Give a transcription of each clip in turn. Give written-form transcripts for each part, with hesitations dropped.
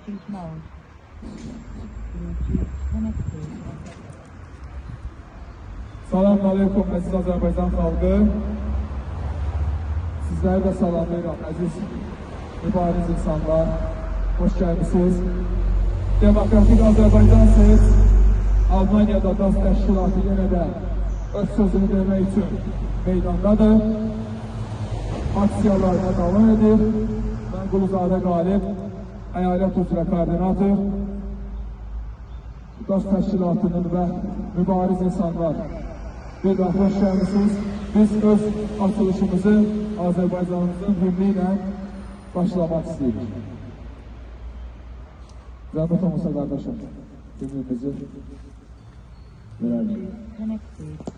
Bluetooth mode. Bluetooth connected. Salam aleyküm əziz Azərbaycan xalqı. Sizləri də salamlayıram əziz mübariz insanlar. Hoş gəlmisiniz. Demokratik Azərbaycan Ses Almaniyada DAS təşkilatı yenə də öz sözünü demək üçün meydandadır. Aksiyalarına davam edir. Mən Quluzadə Qalib, əyalət üzrə koordinator. DAS təşkilatının və mübariz insanlar, bir daha hoş gəlmisiniz. Biz öz açılışımızı Azərbaycanımızın himni ilə başlamaq istəyirik. Zəhmət olmasa qardaşım, himnimizi verəlim. Connected.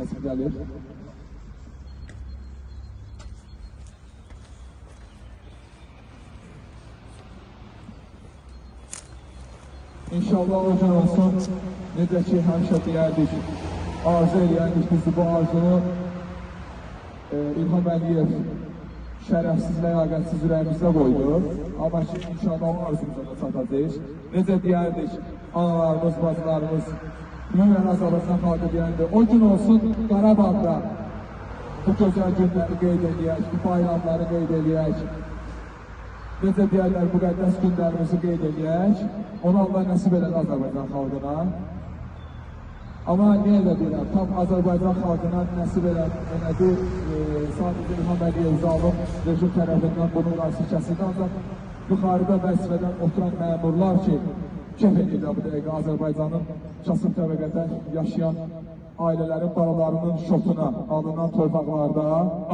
Nasıl gəlir? İnşallah o gün olsun, necə ki həmişə deyərdik, arzu eləyərdik bizi bu arzunu İlham Əliyev şərəfsiz, ləyaqətsiz ürəyimizdə qoydu. Amma ki, inşallah o arzumuza da çatacaq. Necə deyərdik, analarımız, bacılarımız, ümumən Azərbaycan xalqı deyəndə, o gün olsun Qarabağda bu gözəl günləri qeyd edək, bu bayramları qeyd edək. Necə deyərlər, müqəddəs günlərimizi qeyd edək. Onu Allah nəsib edən Azərbaycan xalqına. Amma niyə elə deyirəm, tam Azərbaycan xalqına nəsib edən nədir? Sadəcə İlham Əliyev zalım rejim tərəfindən bunun qarşı kəsildi. Ancaq yuxarıda vəzifədən oturan məmurlar ki, kef edirlər bu dəqiqə Azərbaycanın kasıb təbəqədə yaşayan ailələrin balalarının şotuna alınan torpaqlarda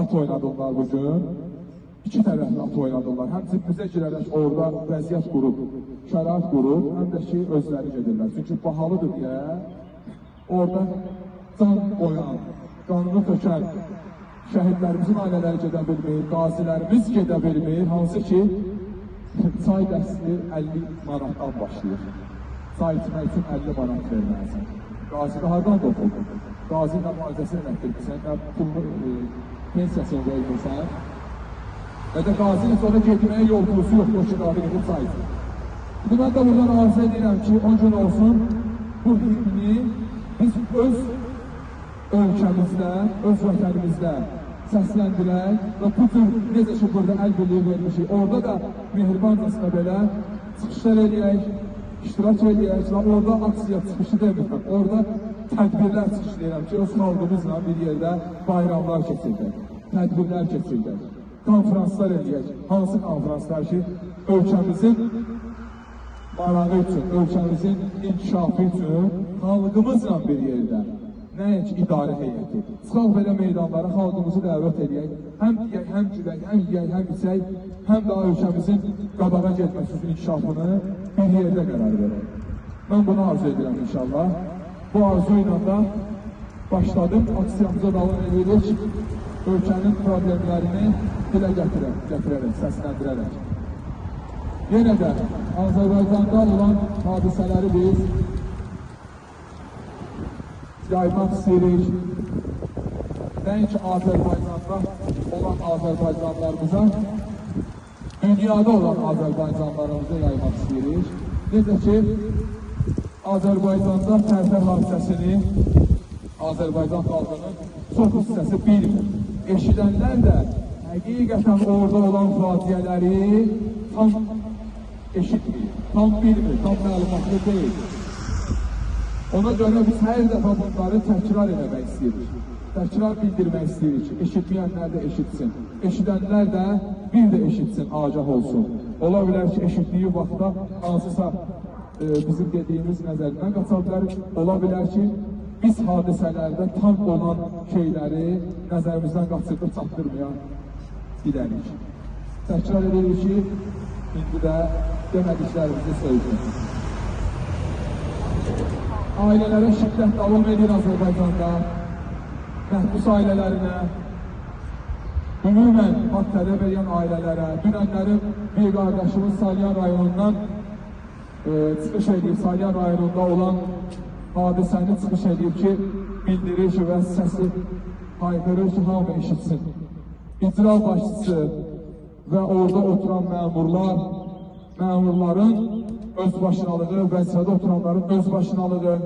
at oynadılar bugün. İki tərəfli at oynadılar. Həm cibimizə girərək orada vəziyyət qurub, şərait qurub, həm də ki özləri gedirlər. Çünki bahalıdır deyə orada can qoyan, qanını tökən şəhidlərimizin ailələri gedə bilmir, qazilərimiz gedə bilmir. Hansı ki çay dəsti 50 manatdan başlayır. Çay içmək üçün 50 manat verməlisən. Qazidə hardan qoxuldu? Qazi ilə müalicəsini etdirmirsən, nə pulunu, pensiyasını vermirsən. Və də qazinin sonra getməyə yol pulusu yoxdur, o ki, qadı gedib çay içir. Şimdi mən də buradan arzu edirəm ki, 10 gün olsun, bu himni biz öz ölkəmizdə, öz vətənimizdə səsləndirək və bu tür necə ki, burada əl birliyi vermişik, orada da mehribancasına belə çıxışlar eləyək, iştirak eləyək və orada aksiya çıxışı deməkdir. Orada tədbirlər çıxış deyirəm ki, öz xalqımızla bir yerdə bayramlar keçirdək, tədbirlər keçirdək, konferanslar eləyək. Hansı konferanslar ki, ölkəmizin marağı üçün, ölkəmizin inkişafı üçün xalqımızla bir yerdə, nəinki idarə heyəti. Çıxaq belə meydanlara xalqımızı dəvət edək, həm deyək, həm gülək, həm yiyək, həm içək, həm daha ölkəmizin qabağa getməsi üçün inkişafını bir yerdə qərar verək. Mən bunu arzu edirəm inşallah. Bu arzu ilə də başladım, aksiyamıza davam edirik, ölkənin problemlərini dilə gətirərək, səsləndirərək. Yenə də Azərbaycanda olan hadisələri biz yaymaq istəyirik. Nəinki Azərbaycanda olan Azərbaycanlarımıza, dünyada olan Azərbaycanlarımıza yaymaq istəyirik. Necə ki, Azərbaycanda Tərtər hadisəsini Azərbaycan xalqının çox hissəsi bilmir. Eşidənlər də həqiqətən orada olan faciələri tam eşitmir, tam bilmir, tam məlumatlı deyil. Ona görə biz hər dəfə bunları təkrar eləmək istəyirik. Təkrar bildirmək istəyirik ki, eşitməyənlər də eşitsin. Eşidənlər də bir də eşitsin, agah olsun. Ola bilər ki, eşitdiyi vaxtda hansısa bizim dediyimiz nəzərindən qaça bilər. Ola bilər ki, biz hadisələrdə tam olan şeyləri nəzərimizdən qaçırdıb çatdırmayan gidərik. Təkrar edirik ki, indi də demədiklərimizi söyləyək. Ailələrə şiddət davam edir Azərbaycanda, məhbus ailələrinə, ümumən haqq tələb edən ailələrə, dünənlərin bir qardaşımız Salyan rayonundan çıxış edib, Salyan rayonunda olan hadisəni çıxış edib ki, bildirir ki, və səsi haykırır ki, hamı eşitsin. İcra başçısı və orada oturan məmurların özbaşınalığı, vəzifədə oturanların özbaşınalığı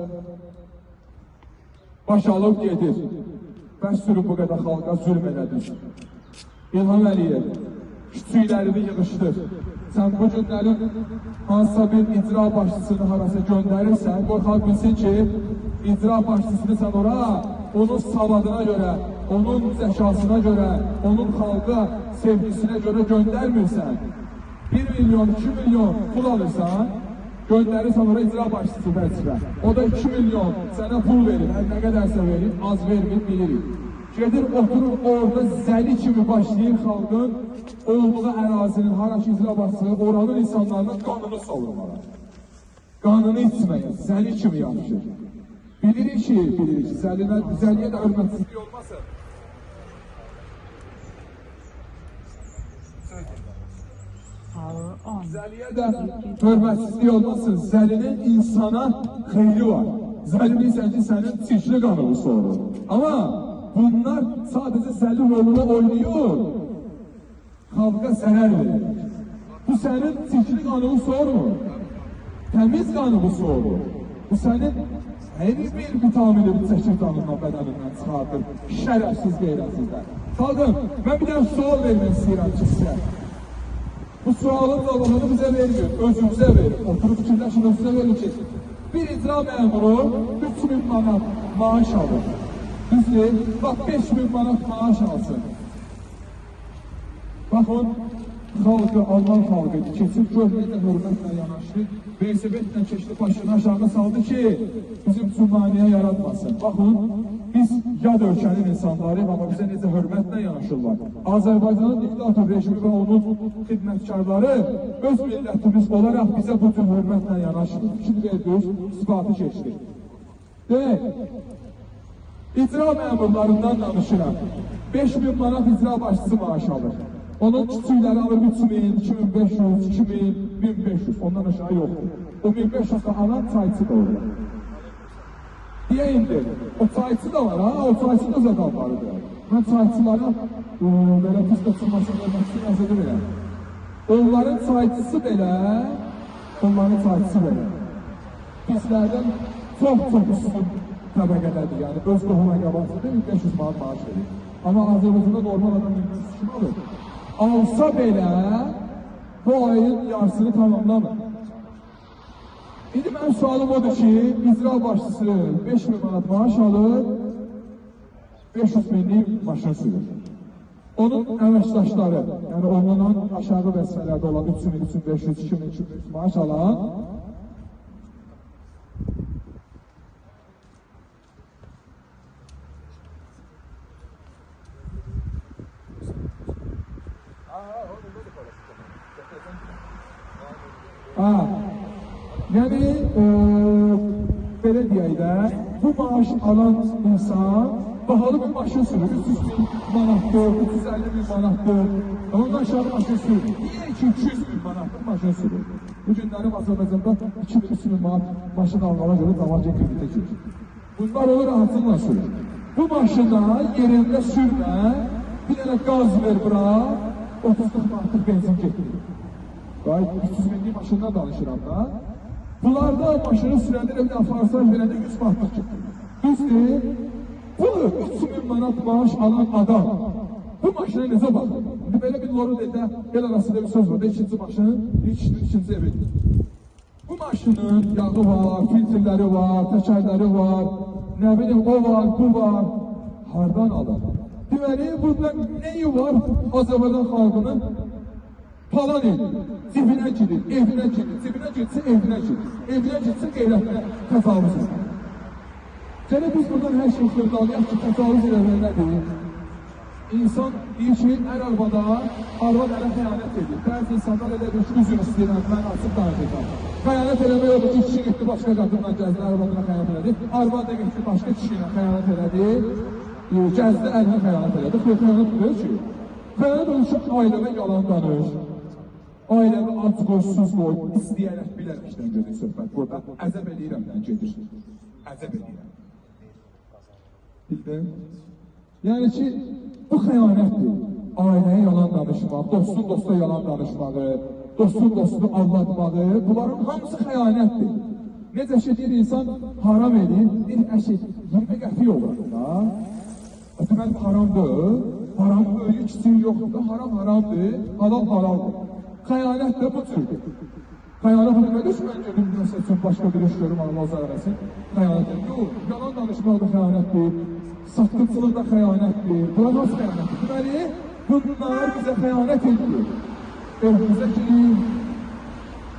baş alıb gedir. Bəs sürü bu qədər xalqa zülm elədir. İlham Əliyev küçüklərini yığışdır. Sən bu günlərin hansısa bir icra başçısını harasa göndərirsən, qorxaq bilsin ki, icra başçısını sən ora, onun savadına görə, onun zəkasına görə, onun xalqa sevgisinə görə göndərmirsən. 1 milyon, 2 milyon pul alırsan, göndərirsən ora icra başçısı vəzifə. O da 2 milyon sənə pul verir, nə qədərsə verir, az vermir, bilirik. Gedir, oturur orada zəli kimi başlayır xalqın olduğu ərazinin, haraç icra başçısı, oranın insanlarının qanını savurmalar. Qanını içməyə, zəli kimi yapışır. Bilirik ki, zəliyə də hörmətsizlik olmasın. Zəliyə də hörmətsizlik olmasın. Zəlinin insana xeyri var. Zəli bilsən ki, sənin çirkli qanını sorur. Amma bunlar sadəcə zəli rolunu oynayır, xalqa zərər verir. Bu sənin çirkli qanını sormur, təmiz qanını sorur. Bu sənin hər bir vitamini çəkir qanından, bədənindən çıxardır, şərəfsiz qeyrətsizlər. Xalqım, mən bir dənə sual vermək istəyirəm ki, sizə. Bu sualın cavabını bizə vermir, özümüzə verir. Oturub fikirləşin, özümüzə verir ki, bir icra məmuru 3000 manat maaş alır. Düzdür, bax 5000 manat maaş alsın. Baxın, xalqı, Alman xalqı keçib, görməklə hörmətlə yanaşdı, velosipedlə keçdi, başını aşağı saldı ki, bizim üçün maniyə yaratmasın. Baxın, biz yad ölkənin insanlarıyıq, amma bizə necə hörmətlə yanaşırlar. Azərbaycanın diktator rejimi və onun xidmətkarları öz millətimiz olaraq bizə bu tür hörmətlə yanaşır. Fikir verdik, isbatı keçdik. Deyək, icra məmurlarından danışıram. 5000 manat icra başçısı maaş alır. Onun küçükləri alır 3000, 2500, 2000, 1500, ondan aşağı yoxdur. O 1500 da alan çayçı da olur. Deyəyimdir, o çayçı da var ha, o çayçı da zədallarıdır. Mən çayçılara belə pis qaçılmasını vermək üçün yazıdı belə. Onların çayçısı belə, bizlərdən çox üstün təbəqədədir. Yəni, öz qohuma qabasıdır, 1500 manat maaş verir. Amma Azərbaycanda normal adam 1500 kim alır? Alsa belə, bu ayın yarısını tamamlamır. İndi mənim sualım odur ki, icra başçısı 5000 manat maaş alır, 500 minlik maşın sürür. Onun əməkdaşları, yəni ondan aşağı vəzifələrdə olan 3000, 3500, 2000, 2500 maaş alan yəni belə deyək də, bu maaş alan insan bahalı bir maşın sürür, 300 bin manatdır, 350 bin manatdır, ondan aşağı maşın sürür. Niye ki 200 bin manatdır maşın sürür? Bu günlərim Azərbaycanda 200 bin manat maşın almağa görə davaca kreditə girir. Bunlar olur rahatlıqla sürür. Bu maşına yerində sürmə, bir dənə qaz ver bura, 30-40 manatlıq benzin getirir. 300 binlik maşından danışıram da. Bunlarda maşını sürəndə bir aparsaj verəndə 100 manatlıq getirir. Düzdür? Bu 3000 manat maaş alan adam bu maşına necə baxır? Belə bir Lorude'də el arasında bir söz var da, ikinci maşının, bir kişinin ikinci evidir. Bu maşının yağı var, filtrləri var, təkərləri var, nə bilim o var, bu var. Hardan alır? Deməli, burada neyi var? Azərbaycan xalqının palan edir, cibinə girir, evinə girir, cibinə girsə evinə girir, evinə girsə qeyrətlə təfavüz edir. Gələ biz buradan hər şey xırdalıyaq ki, təcavüz eləmək nədir? İnsan deyir ki, hər arvada, arvad ərə xəyanət edir. Bəzi insanlar elə bir ki, üzün istəyirəm, mən açıq danışacağım. Xəyanət eləmək odur ki, kişi getdi başqa qadınla gəzdi, arvadına xəyanət elədi. Arvad da getdi başqa kişi ilə xəyanət elədi, gəzdi, əlinə xəyanət elədi. Xəyanət edir ki, xəyanət olur ki, ailəmə yalan danış. Ailəmi ac qoysuz qoy, istəyərək bilərəkdən gedir söhbət. Burada əzəb eləyirəmdən gedir. Əzəb eləyirəm. Bildin? Yəni ki, bu xəyanətdir. Ailəyə yalan danışmaq, dostun dosta yalan danışmağı, dostun dostunu aldatmağı, bunların hamısı xəyanətdir. Necə ki, bir insan haram edir, bir əşi 20 qəfi olur da. Deməli, haramdır, haramın böyüyü kiçiyi yoxdur da, haram haramdır, halal halaldır. Xəyanət də bu cürdür. Xəyanət deməli, mən gedim, məsəl üçün, başqa bir iş görüm, Allah zararəsin, xəyanət edir. Yox, yalan danışmaq da xəyanətdir, satqıncılıq da xəyanətdir, bunlar nasıl xəyanətdir? Deməli, bunlar bizə xəyanət edir. Evimizə girir,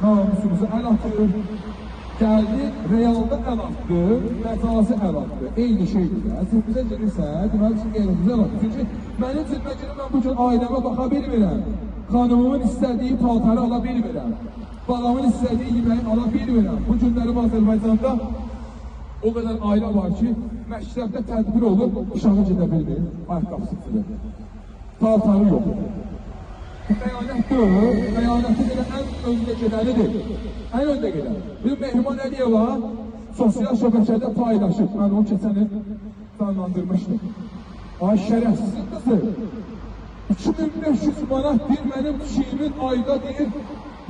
namusumuzu əl atır, gəldi, realda əl atdı, məcazi əl atdı, eyni şeydir. Cibimizə girirsə, deməli ki, evimizə əl atdı. Çünki mənim cibimə girir, mən bu gün ailəmə baxa bilmirəm. Xanımımın istədiyi paltarı ala bilmirəm. Balamın istədiyi yeməyi ala bilmirəm. Bu günlərim Azərbaycanda o qədər ailə var ki, məktəbdə tədbir olur, uşağı gedə bilmir, ayaqqabısı silir. Paltarı yoxdur. Xəyanətdir, xəyanətin elə ən öndə gedəlidir. Ən öndə gedəlidir. Bir Mehriban Əliyeva sosial şəbəkədə paylaşıb, mən onu keçəni canlandırmışdım. Ay şərəfsizin qızı, 2500 manat bir mənim kişiyimin ayda deyir,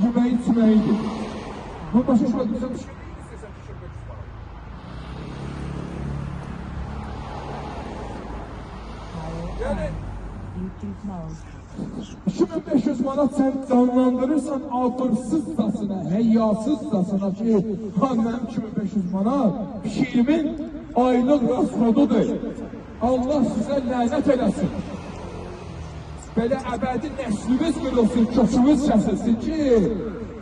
yeməyi içməyidir. Bunu başa düşmədimsə, bir şey deyil istəsən 2500 manat. Yəni, 2500 manat sən canlandırırsan abırsızcasına, həyyasızcasına ki, mənim 2500 manat kişiyimin aylıq rastxodudur. Allah sizə lənət eləsin. Belə əbədi nəslimiz qırılsın, kökümüz kəsilsin ki,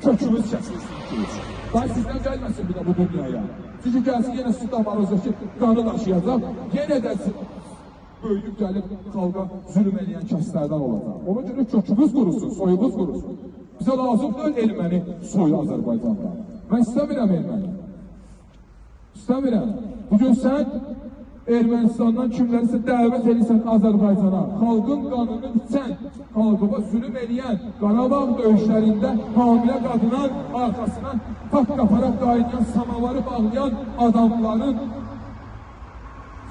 kökümüz kəsilsin ki. Daha sizdən gəlməsin bir də bu dünyaya. Çünki gəlsin, yenə siz damarınızdakı qanı daşıyacaq, yenə də böyüyüb gəlib xalqa zülm eləyən kəslərdən olacaq. Ona görə kökümüz qurusun, soyumuz qurusun. Bizə lazım deyil erməni soyu Azərbaycanda. Mən istəmirəm erməni. İstəmirəm. Bugün sən Ermənistandan kimlərisə dəvət edirsən Azərbaycana, xalqın qanını içən, xalqıma zülüm eləyən, Qarabağ döyüşlərində hamilə qadının arxasından tak qaparaq qaynayan, samavarı bağlayan adamların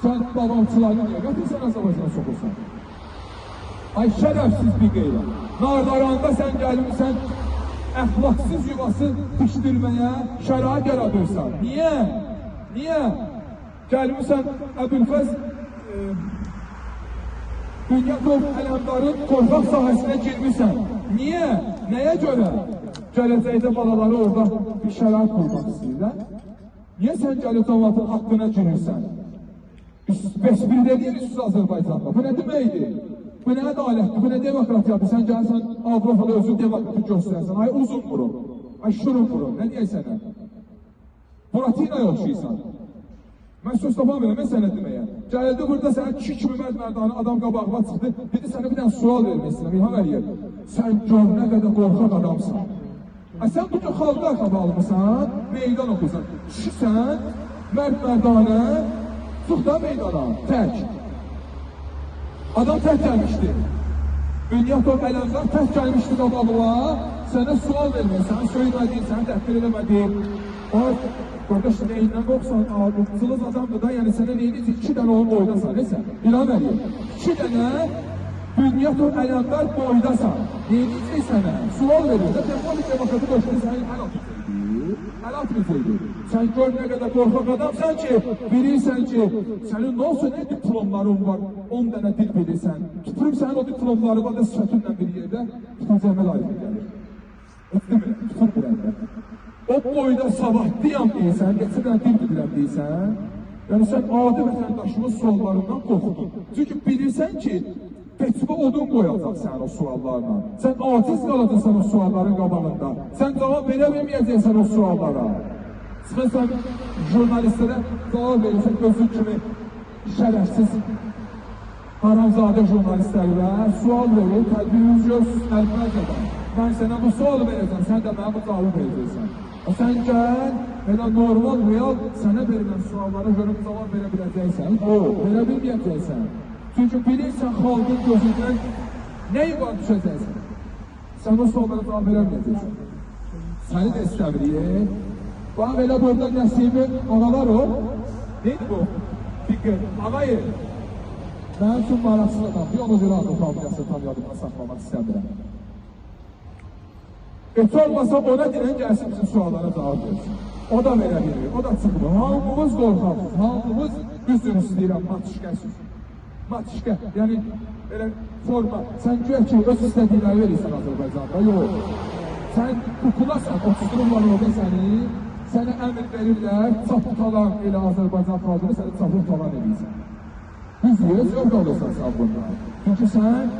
sən babamçılarını niyə qətirsən Azərbaycana soxursan? Ay şərəfsiz bir qeylə. Nardaranda sən gəlmirsən, əxlaqsız yuvası pişdirməyə şərait yaradırsan. Niyə? Niyə? Gəlmirsən, Əbülfəz Bünyatov Ələmdarın torpaq sahəsinə girmirsən. Niyə? Nəyə görə? Gələcəkdə balaları orada bir şərait qurmaq istəyirlər. Niyə sən gəlib cəmaatın haqqına girirsən? Bəsbir deyirsiniz Azərbaycanda. Bu nə deməkdir? Bu nə ədalətdir? Bu nə demokratiyadır? Sən gəlsən Avropada özün demokratik göstərsən. Ay uzun vurun. Ay şurun vurun. Nə deyək sənə? Buratina yoxşuysan. Mən söz tapa bilməm sənə deməyə. Gəldi burada sənə kişi kimi mərdanı adam qabağıma çıxdı. Dedi sənə bir dənə sual vermək istəyirəm. İlham Əliyev. Sən gör nə qədər qorxaq adamsan. Sən bu gün xalqa arxaba almışsan, meydan oxusan. Kişisən, mərdanə, çıx da meydana, tək. Adam tək gəlmişdi. Bünyatov Ələmdar tək gəlmişdi qabağıma. Sənə sual vermək, səni söyləmədiyin, səni təhqir eləmədiyin. Qardaş, neyindən qorxsan, cılız adamdır da, yəni sənə neyiniz? 2 dənə onun boydasan, nəsə? İlham Əliyev, 2 dənə Bünyatov Ələmdar boydasan. Neyiniz sənə? Sual verir də, Demokratik Demokratik Qoşunu sənin əl atmayacaqdır. Sən gör nə qədər qorxaq adamsan ki, bilirsən ki, sənin nə olsa nə diplomların var, 10 dənə dil bilirsən. Tuturum sənin o diplomları var da sifətinlə bir yerdə, tutacağına layiq gəlir. Tutur buraya. O boyda savahdıyam deyirsən, geçirdən dil bilirəm deyirsən, yəni sən adi vətəndaşımın suallarından qorxdun. Çünki bilirsən ki, peçbə odun qoyacaq sən o suallarla. Sən aciz qalacaqsan o sualların qabağında. Sən cavab verə bilməyəcəksən o suallara. Çıxırsan, jurnalistlərə cavab verirsən, özün kimi şərəfsiz, haramzadə jurnalistlərlə sual verir, tədbiriniz göz, əlbəzədən. Mən sənə bu sualı verəcəm, sən də mənə bu cavabı verəcəksən. Sən gəl, elə normal, real, sənə verilən suallara görə cavab verə biləcəksən, verə bilməyəcəksən. Çünki bilirsən, xalqın gözündən nə yuqan düşəcəksən? Sən o suallara cavab verə bilməyəcəksən. Səni də istəmir. Bax, elə burada Nəsimi ağalar o. Neydi bu? Fikir, ağayır. Mən üçün maraqsız adam, bir ona görə adı familiyasını tam yadımdan saxlamaq istəmirəm. Heç olmasa ona deyən gəlsin bizim suallara cavab versin. O da verə bilir, o da çıxmır. Hamımız qorxaqsız, hamımız üzr istəyirəm, matişkəsiz. Matişkə, yəni elə forma, sən güya ki, öz istədikləri verirsən Azərbaycanda, yox. Sən tutulasan, otururlar orada səni, sənə əmr verirlər, çaputalan elə Azərbaycan xalqını səni çaputalan edirsən. Yüzüyə zövq alırsan sən bundan. Çünki sən,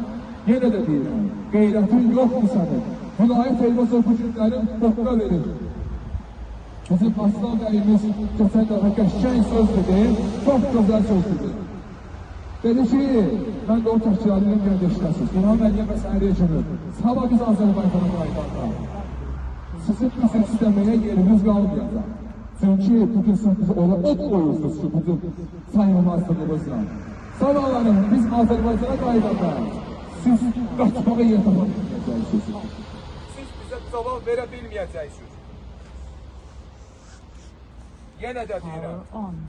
yenə də deyirəm, qeyrətin yoxdur sənin. Vilayət Elbasov bu günlərin boqqa verir. Bizim aslan bəyimiz keçən dəfə qəşkəng söz dedi, çox gözəl söz dedi. Dedi ki, mən də o təhkilərinin göndəşkəsiz. İlham Əliyev və səhər rejimi. Sabah biz Azərbaycana qayıdanda. Sizin üzr istəməyə yerimiz qalmayacaq. Çünki bugün siz bizi ona od qoyursunuz ki, bizim sayılmazlığımızla. Sabahlarım biz Azərbaycana qayıdanda siz qaçmağa yer tapa bilməyəcəksiniz. Cavab verə bilməyəcəksiniz. Yenə də deyirəm.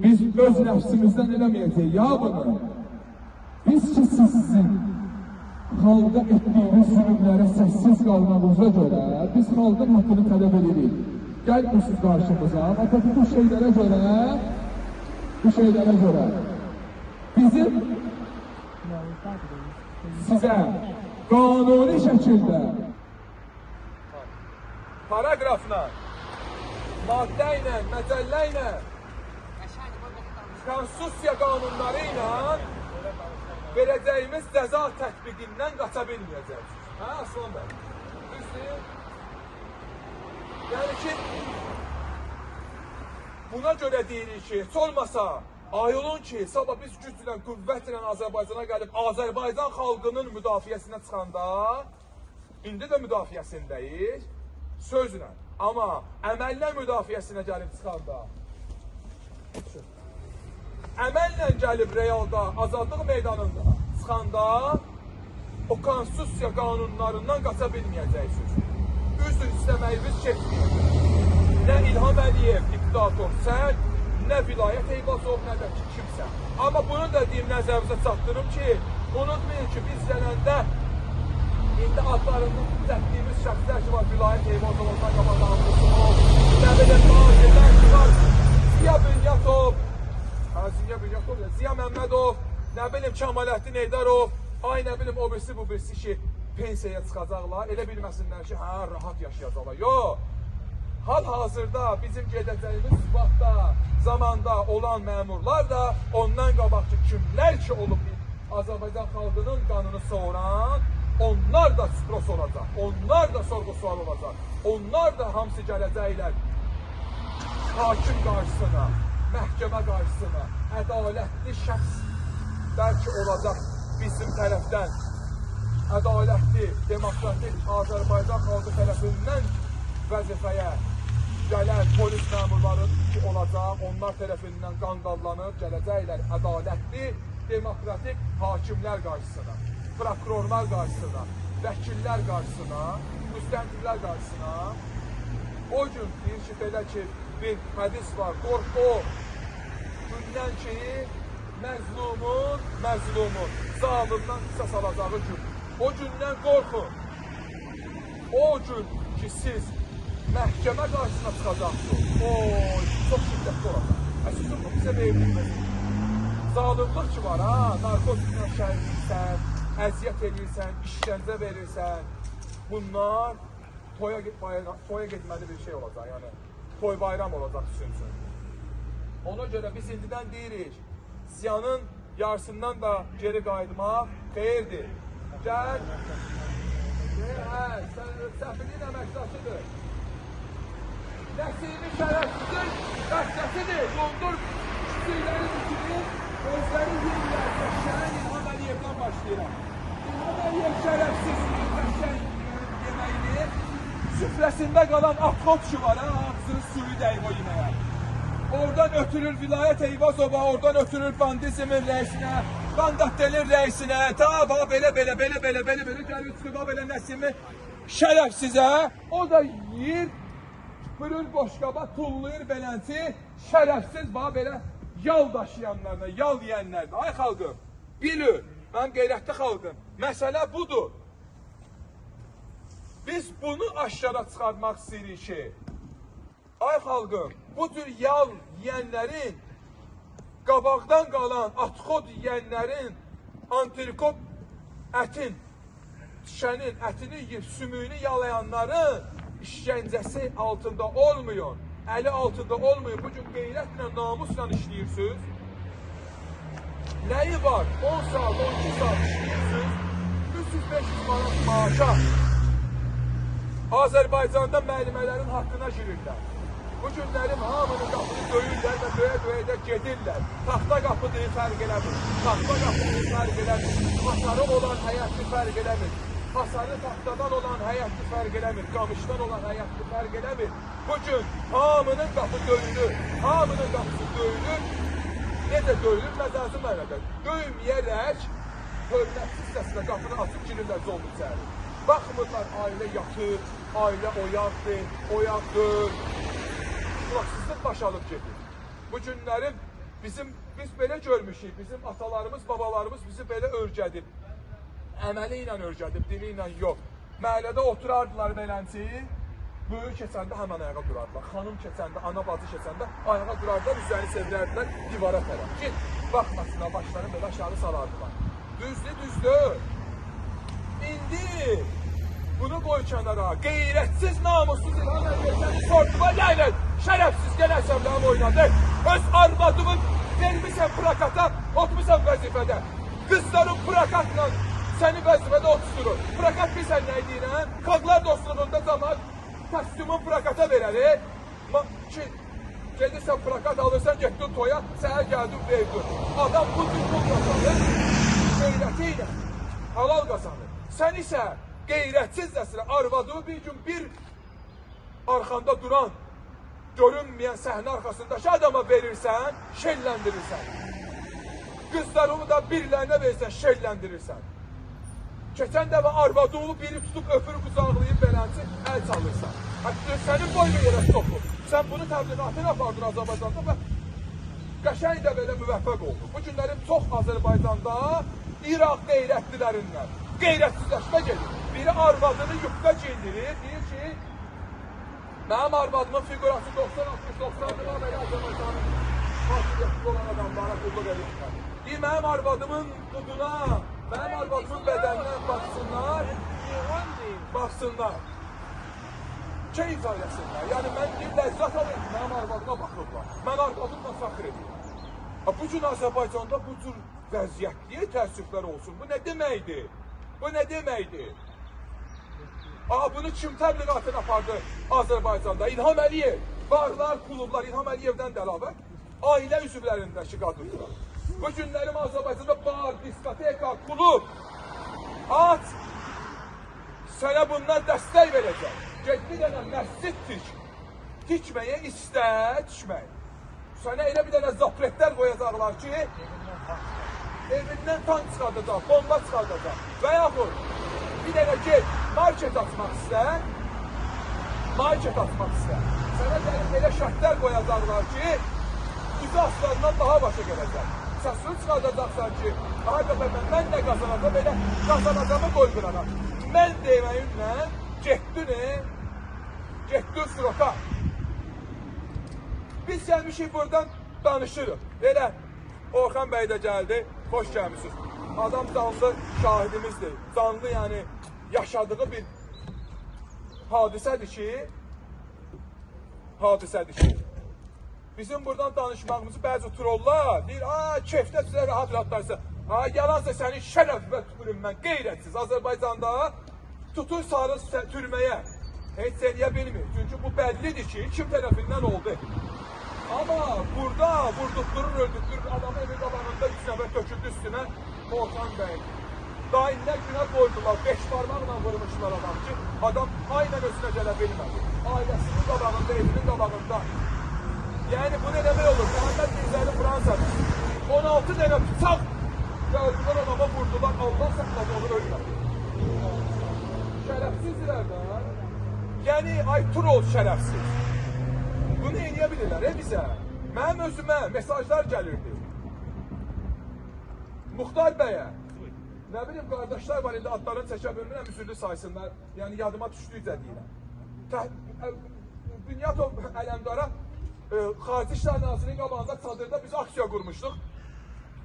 Biz öz nəfsimizdən eləməyəcəyik ya bunu. Biz ki sizin xalqa etdiyiniz zülümlərə səssiz qalmağınıza görə biz xalqın haqqını tələb edirik. Gəlmirsiniz qarşımıza, amma bu şeylərə görə bizim sizə qanuni şəkildə paragrafla, maddə ilə, məcəllə ilə, konstitusiya qanunları ilə verəcəyimiz cəza tətbiqindən qaça bilməyəcəksiniz. Hə, Aslan bəy? Düzdür? Yəni ki, buna görə deyirik ki, heç olmasa, ayılın ki, sabah biz güclə, qüvvətlə Azərbaycana gəlib, Azərbaycan xalqının müdafiəsinə çıxanda, indi də müdafiəsindəyik, sözlə, amma əməllə müdafiəsinə gəlib çıxanda əməllə gəlib realda, azadlıq meydanında çıxanda o konstitusiya qanunlarından qaça bilməyəcəksiniz. Üzr istəməyiniz çəkməyəcək. Nə İlham Əliyev diktator sən, nə Vilayət Eyvazov, nə də ki kimsə. Amma bunu da deyim, nəzərinizə çatdırım ki, unutmayın ki, biz gələndə indi adlarını düzəltdiyimiz şəxslər ki var, Vilayət Eyvazov, ondan qabaq Ağustos, nə bilim, Nazirlər ki var, Ziya Bünyatov, Ziya Məmmədov, nə bilim, Kəmaləddin Eydarov, ay nə bilim, o birisi bu birisi ki, pensiyaya çıxacaqlar, elə bilməsinlər ki, hə, rahat yaşayacaqlar. Yox, hal-hazırda bizim gedəcəyimiz vaxtda, zamanda olan məmurlar da ondan qabaqki kimlər ki olub Azərbaycan xalqının qanını soğuran, onlar da stros olacaq, onlar da sorğu-sual olacaq, onlar da hamısı gələcəklər hakim qarşısına, məhkəmə qarşısına, ədalətli şəxs bəlkə olacaq bizim tərəfdən, ədalətli, demokratik Azərbaycan xalqı tərəfindən vəzifəyə gələn polis məmurları ki olacaq, onlar tərəfindən qandallanıb gələcəklər ədalətli, demokratik hakimlər qarşısına, prokurorlar qarşısına, vəkillər qarşısına, müstəntiqlər qarşısına. O gün deyir ki, belə ki, bir hədis var, qorxu gündən ki, məzlumun, zalimdən qisas alacağı gün. O gündən qorxun. O gün ki, siz məhkəmə qarşısına çıxacaqsınız. Oy, çox şiddətli olacaq. Sizin bu bizə verdiyiniz zalimlik ki var, ha, narkotiklə şəhərliysən, əziyyət edirsən, işgəncə verirsən. Bunlar toya getməli bir şey olacaq, yəni toy bayram olacaq sizin üçün. Ona görə biz indidən deyirik, ziyanın yarısından da geri qayıtmaq xeyirdir. Gəl, səfirliyin əməkdaşıdır. Nəsimi şərəfsizin bəhtəsidir, yoldur küçükləri bitirir, özləri yürürlər, qəşəng İlham Əliyevdən başlayıram. İlham Əliyev şərəfsizliyin qəşəng yeməyini, süfrəsində qalan afxot ki var, ağzının suyu dəyib o yeməyə. Oradan ötürür Vilayət Eyvazova, oradan ötürür bandizmin rəisinə, qandatdelin rəisinə, ta belə gəlir çıxıba belə Nəsimi şərəfsizə, o da yiyir, fırır boşqaba, tullayır belənti, şərəfsiz belə yal daşıyanlarına, yal yiyənlərdə. Ay xalqım, bilin, mənim qeyrətli xalqım, məsələ budur. Biz bunu aşkara çıxartmaq istəyirik ki, ay xalqım, bu tür yal yiyənlərin, qabaqdan qalan atxod yiyənlərin, antrikot ətin, şənin ətini yiyib, sümüyünü yalayanların işgəncəsi altında olmuyor, əli altında olmuyor. Bugün qeyrətlə, namusla işləyirsiniz. Nəyi var? 10 saat, 12 saat işləyirsiniz, 300-500 manat maaşa. Azərbaycanda müəllimələrin haqqına girirlər. Bu günlərim hamının qapını döyürlər və döyə-döyə də gedirlər. Taxta qapıdır, fərq eləmir. Taxta qapıdır, fərq eləmir. Hasarı olan həyətli fərq eləmir. Hasarı taxtadan olan həyətli fərq eləmir. Qamışdan olan həyətli fərq eləmir. Bugün hamının qapı döyülür. Hamının qapısı döyülür. Necə döyülür? Məzazı mənədə. Döyməyərək hörmətsiz səslə qapını açıb girirlər zolun içəri. Baxmırlar, ailə yatır, ailə oyaqdır. Qulaqsızlıq başalıb gedir. Bu günlərim biz belə görmüşük, bizim atalarımız, babalarımız bizi belə örgədib. Əməli ilə örgədib, dili ilə yox. Məhəllədə oturardılar belənci, böyük keçəndə həmən ayağa durardılar. Xanım keçəndə, ana bacı keçəndə ayağa durardılar, üzərini sevirərdilər divara tərəf. Git, baxmasına, başlarını belə aşağı salardılar. Düzdür. İndi bunu qoy kənara, qeyrətsiz, namussuz İlham Əliyevəni sortuma gəlin, şərəfsiz gələsəm ləm oynadır. Öz arvadımı vermişəm prakata, otmuşam vəzifədə. Qızların prakatla səni vəzifədə otusturur. Prakat bilsən nə deyirəm? Xalqlar dostluğunda cəmaət kostyumun prakata verəlir. Ki, gedirsən prakat alırsan, getdin toya, səhər gəldin, verdin. Adam bu cür pul qazanır, qeyrəti ilə halal qazanır. Sən isə qeyrətsizcəsinə arvadını bir gün bir arxanda duran, görünməyən səhnə arxasındakı adama verirsən, şelləndirirsən. Qızlarımı da birilərinə versən, şerləndirirsən. Keçən dəfə arvadını biri tutub öpürüb qucaqlayıb beləncə əl çalırsan. Hətta sənin boyuna yerə soxulub. Sən bunu təbliğatını apardın Azərbaycanda və qəşəng də belə müvəffəq oldu. Bu günlərin çox Azərbaycanda İraq qeyrətlilərindən qeyrətsizləşmə gedir. Biri arvadını yufka giyindirir, deyir ki, mənim arvadımın figurası 90-60-90 belə Azərbaycanın hakimiyyətli olan adamlara qulluq edirlər. Deyir, mənim arvadımın quduna, mənim arvadımın bədənindən baxsınlar. Keyif aləsinlər. Yəni, mən bir ləzzət alayım ki, mənim arvadıma baxırlar. Mən arvadımla fəxr edirəm. Bu gün Azərbaycanda bu cür vəziyyətliyə təəssüflər olsun. Bu nə deməkdir? Bu nə deməkdir? Bunu kim təbliğatını apardı Azərbaycanda? İlham Əliyev. Barlar, klublar İlham Əliyevdən də əlavə ailə üzvlərindəki qadınlar. Bu günlərim Azərbaycanda bar, diskoteka, klub aç. Sənə bundan dəstək verəcək. Get bir dənə məscid tik. Tikməyə istə, tikməyin. Sənə elə bir dənə zapretlər qoyacaqlar ki, evindən tank çıxardacaq, bomba çıxardacaq. Və yaxud bir dənə get, market açmaq istə. Sənə gəlib elə şərtlər qoyacaqlar ki, üzü aslandan daha başa gələcək. Səsini çıxardacaqsan ki, mən nə qazanacam, elə qazanacamı qoy qırana. Mən deməyimlə getdin sürota. Biz gəlmişik buradan danışırıq. Elə Orxan bəy də gəldi, xoş gəlmişsiniz. Adam canlı şahidimizdir. Canlı yəni yaşadığı bir hadisədir ki, bizim buradan danışmağımızı bəzi trollar deyir, keyfdə sizə rahat rahatlarsın. Yalansa sənin şərəfimə tüpürüm mən, qeyrətsiz. Azərbaycanda tutun sarı türməyə heç eləyə bilmir. Çünki bu bəllidir ki, kim tərəfindən oldu. Amma burada vurdukdurur, öldükdurur, adamı evin qabağında 3 nəfər töküldü üstünə Orxan bəy. Daimlər günə qoydular, 5 parmaqla vurmuşlar adam ki, adam aynen özünə gələ bilmədi. Ailəsinin qabağında, evinin qabağında. Yəni bu nə demək olur? Məhəmməd Mirzəli Fransada 16 dənə bıçaq gördülər adama vurdular, Allah saxladı onu ölmədi. Şərəfsizdirlər də. Yəni Ayturol şərəfsiz. Bunu eləyə bilirlər bizə. Mənim özümə mesajlar gəlirdi. Muxtar bəyə, nə bilim qardaşlar var, indi adlarını çəkə bilmirəm, üzürlü saysınlar. Yəni yadıma düşdükcə deyirəm. Bünyatov Ələmdara Xarici İşlər Nazirinin qabağında çadırda biz aksiya qurmuşduq.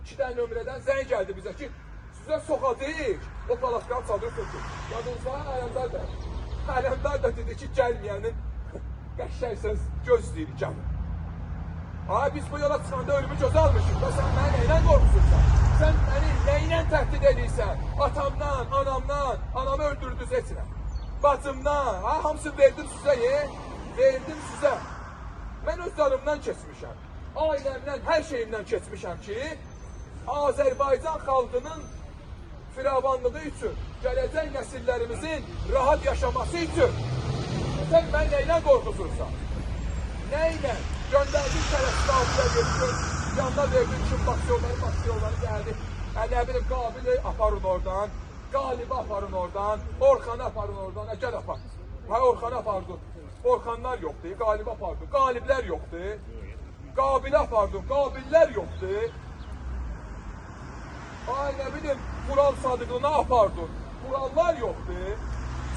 2 dənə nömrədən zəng gəldi bizə ki, sizə soxacaq, o palatkanı çadırı tökür. Yadınızda Ələmdar bəy. Ələmdar da dedi ki, gəlməyənin qəşəng göz deyirik, gəlin. Biz bu yola çıxanda ölümü göz almışıq da sən məni nəylə qorxusursan? Sən məni nəylə təhdid edirsən? Atamdan, anamdan, anamı öldürdünüz heçinə. Bacımdan, hamısını verdim sizə, verdim sizə. Mən öz canımdan keçmişəm. Ailəmdən, hər şeyimdən keçmişəm ki, Azərbaycan xalqının firavanlığı üçün, gələcək nəsillərimizin rahat yaşaması üçün sən mən nəylə qorxusursan? Nəylə? Göndərdin şərəfsiz abiyə verirsin, yanına verdin ki, baksiyonları gəldi. Nə bilim, Qabili aparın oradan, Qalibi aparın oradan, Orxanı aparın oradan, gəl apar. Orxanı apardın. Orxanlar yoxdur, Qalibi apardın. Qaliblər yoxdur. Qabili apardın, Qabillər yoxdur. Nə bilim, Qural Sadıqlığına apardın. Qurallar yoxdur.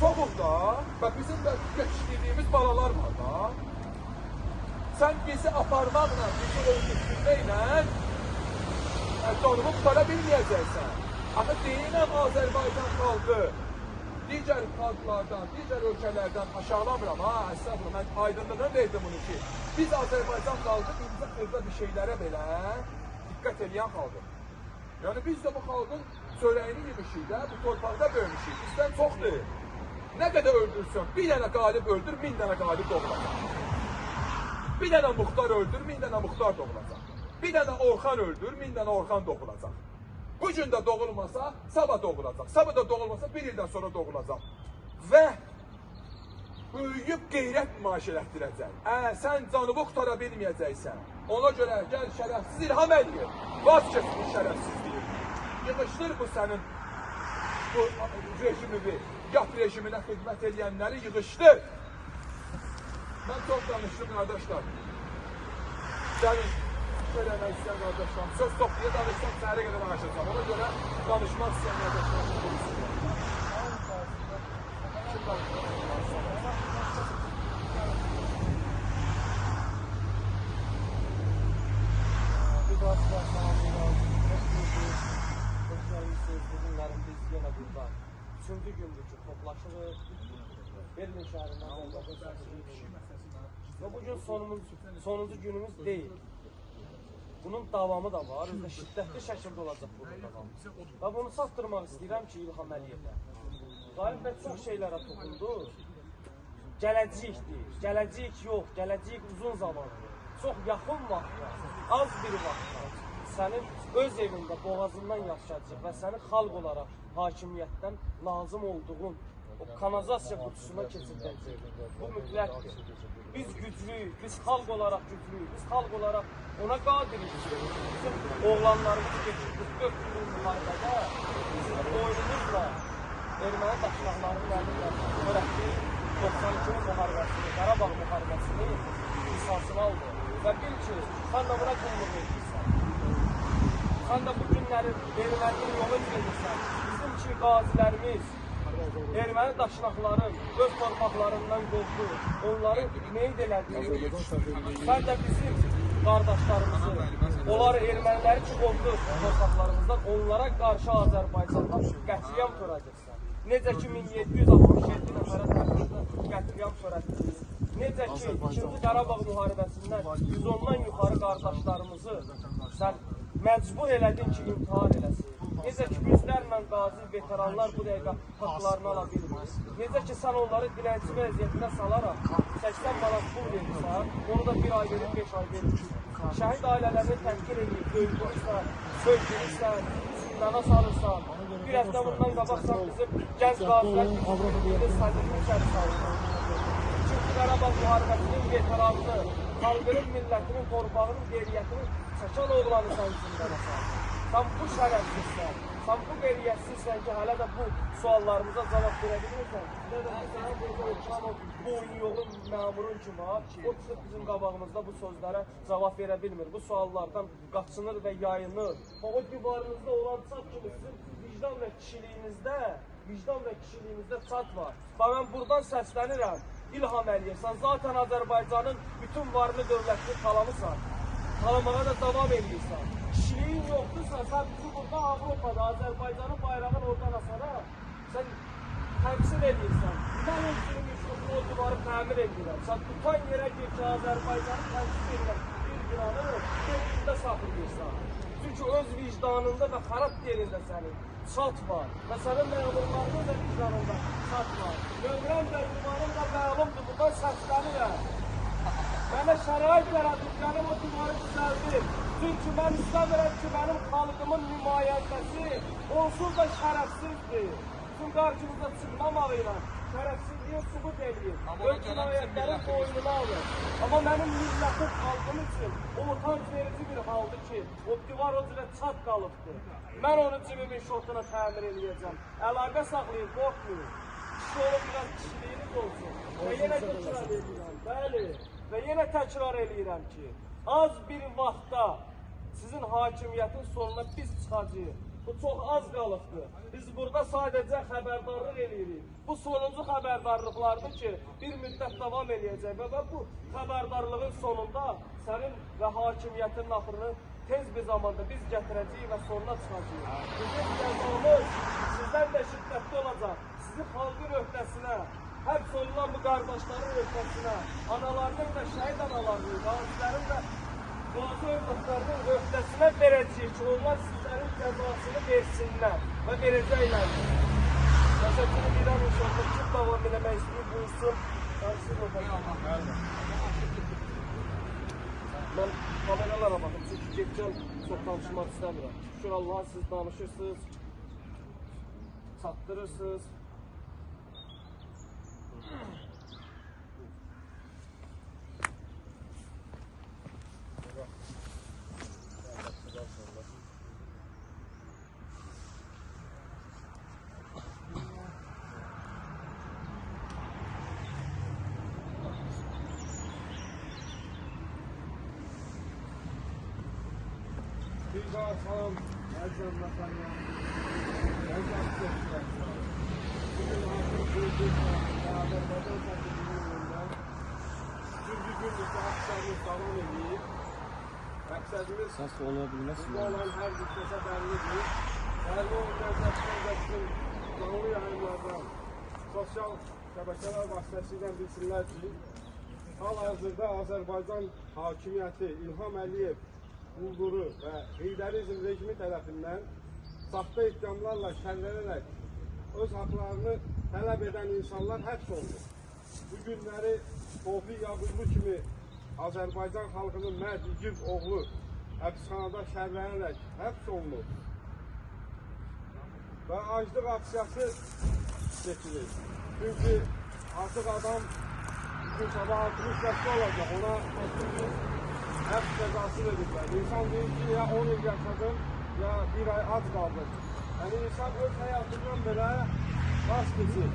Çoxuq da və bizim də yetişdirdiyimiz balalar var da. Sən bizi aparmaqla, bizi öldürməklə canımı qutara bilməyəcəksən. Axı deyiləm Azərbaycan xalqı digər xalqlardan, digər ölkələrdən aşağılamıram. Estağfurullah, mən aydınlığını verdim bunu ki, biz Azərbaycan xalqı bizə xırda bir şeylərə belə diqqət edən xalqı. Yəni biz də bu xalqın çörəyini yemişik də, bu torpaqda böyümüşük. Bizdən çoxdur. Nə qədər öldürsün, bir dənə qalib öldür, 1000 dənə qalib doğulacaq. Bir dənə muxtar öldür, 1000 dənə muxtar doğulacaq. Bir dənə Orxan öldür, 1000 dənə Orxan doğulacaq. Bu gün də doğulmasa, sabah doğulacaq. Sabah da doğulmasa, bir ildən sonra doğulacaq. Və böyüyüb qeyrət nümayiş elətdirəcək. Sən canını qutara bilməyəcəksən. Ona görə gəl şərəfsiz İlham Əliyev, vaz keç bu şərəfsizliyi. Yığışdır bu sənin bu rejimini, yat rejiminə xidmət edənləri yığışdır. Mən çox danışdım qardaşlar. Gəlin, söyləmək istəyən qardaşlarım, söz topluya danışsam səhərə qədər danışacağım. Ona görə danışmaq istəyən qardaşlarım konuşsunlar. Bugünlərin biz yenə burada 3-cü gündür ki, toplaşırıq. Berlin şəhərindən və bugün sonuncu günümüz deyil. Bunun davamı da var, özdə şiddətli şəkildə olacaq bunun davamı. Və bunu çatdırmaq istəyirəm ki, İlham Əliyevə. Zahir bəy çox şeylərə toxundu. Gələcəkdir, gələcək yox, gələcək uzun zamandır. Çox yaxın vaxtda, az bir vaxtda sənin öz evində boğazından yaşayacaq və səni xalq olaraq hakimiyyətdən lazım olduğun o kanalizasiya qutusuna keçirdəcək. Bu mütləqdir. Biz güclüyük, biz xalq olaraq güclüyük, biz xalq olaraq ona qadirik ki, bizim oğlanlarımız geçirdik 4 günün müharibədə bizim boynumuzla erməni daşnaqlarının əlində törətdiyi 92 müharibəsini, Qarabağ müharibəsini qisasını aldı. Və bil ki, sən də buna qulluq edirsən. Sən də bu günləri erməninin yolu gedirsən. Bizim ki, qazilərimiz erməni daşnaqların öz torpaqlarından qovdu, onları meyd elədi. Sən də bizim qardaşlarımızı, onları erməniləri ki, qovdu torpaqlarımızdan, onlara qarşı Azərbaycandan qətliyam törədirsən. Necə ki, 1767 nəfərə tərəfindən qətliyam törətdiniz. Necə ki, 2-ci Qarabağ müharibəsindən 110-dan yuxarı qardaşlarımızı sən məcbur elədin ki, intihar eləsin. Necə ki, yüzlərlə qazi, veteranlar bu dəqiqə haqlarını ala bilmir. Necə ki, sən onları dilənçi vəziyyətinə salaraq 80 manat pul verirsən, onu da 1 ay verir, 5 ay verir. Şəhid ailələrini təhqir edib, döydürürsən, söykürürsən, zindana salırsan. Bir həftə bundan qabaqsan bizim gənc qazilər bizim sədrini içəri salırsan. Çünki Qarabağ müharibəsinin veteranını, xalqının, millətinin, torpağının, qeyriyyətinin çəkən oğlanı sən zindana saldın. Sən bu şərəfsizsən, sən bu qeyriyyətsizsən ki, hələ də bu suallarımıza cavab verə bilmirsən. Nə də sənə burada oturan o boyun yoğun məmurun ki var, o çıxıb bizim qabağımızda bu sözlərə cavab verə bilmir. Bu suallardan qaçınır və yayınır. O divarınızda olan çat kimi sizin vicdan və kişiliyinizdə çat var. Və mən buradan səslənirəm. İlham Əliyev, sən zaten Azərbaycanın bütün varlı dövlətini talamısan. Talamağa da davam edirsən. Kişiliyin yoxdursa, sən bizi burada Avropada, Azərbaycanın bayrağını oradan asana, sən təmsil edirsən. Mən özünün üstündə o divarı təmir edirəm. Sən tutan yerə gir ki, Azərbaycanı təmsil edirəm. Bir günanı gözündə saxlayırsan. Çünki öz vicdanında və xarakterində sənin çat var. Və sənin məmurlarının da vicdanında çat var. Görürəm və divarım da məlumdur, buradan səslənirəm. Mənə şərait yaradır, gəlim o divarı düzəldir. Çünki mən istəmirəm ki, mənim xalqımın nümayəndəsi onsuz da şərəfsizdir. Çünki qarşınıza çıxmamaq ilə şərəfsizliyə sübut edir. Öz cinayətlərin boynuna alır. Amma mənim millətim xalqım üçün o utanç verici bir haldır ki, o divar o cürə çat qalıbdır. Mən onu cibimin şotuna təmir edəcəm. Əlaqə saxlayın, qorxmayın. Kişi olub biraz kişiliyiniz olsun. Və yenə təkrar edirəm, bəli. Və yenə təkrar edirəm ki, az bir vaxtda sizin hakimiyyətin sonuna biz çıxacağıq. Bu çox az qalıqdır. Biz burada sadəcə xəbərdarlıq edirik. Bu sonuncu xəbərdarlıqlardır ki, bir müddət davam edəcək və bu xəbərdarlığın sonunda sənin və hakimiyyətin axırını tez bir zamanda biz gətirəcəyik və sonuna çıxacağıq. Bizim cəzamız sizdən də şiddətli olacaq. Sizi xalqın öhdəsinə, həbs olunan bu qardaşların öhdəsinə, analarının və şəhid analarının, qazilərin və qazi övladlarının öhdəsinə verəcəyik ki, onlar sizlərin cəzasını versinlər və verəcəklər. Məsələn, İran inşallah kim davam eləmək istəyir, buyursun. Siz olacaq. Mən kameralara baxım, çünki geçən çox danışmaq istəmirəm. Şükür Allah'a siz danışırsınız, çatdırırsınız. Bir salam, əzəm vətənlər. Əzəm çəkilər. Bugün artıq Türkiyə və Azərbaycan təşkilatından üçüncü gündür ki, aksiyamız davam edir. Məqsədimiz burada olan hər bir kəsə bəllidir. Bəlli organizasyon canlı yayınlardan, sosial şəbəkələr vasitəsilə bilsinlər ki, hal-hazırda Azərbaycan hakimiyyəti İlham Əliyev qulduru və heydərizm rejimi tərəfindən saxta iddiamlarla şərlənərək öz haqlarını tələb edən insanlar həbs olunur. Bu günləri Tofiq Yaqublu kimi Azərbaycan xalqının mərd igid oğlu həbsxanada şərlənərək həbs olunur və aclıq aksiyası keçirir. Çünki artıq adam bugün sabah 60 yaşlı olacaq, ona həbs cəzası verirlər. İnsan deyir ki, ya 10 il yaşadım, ya bir ay az qaldım. Yəni, insan öz həyatından belə vaz keçir.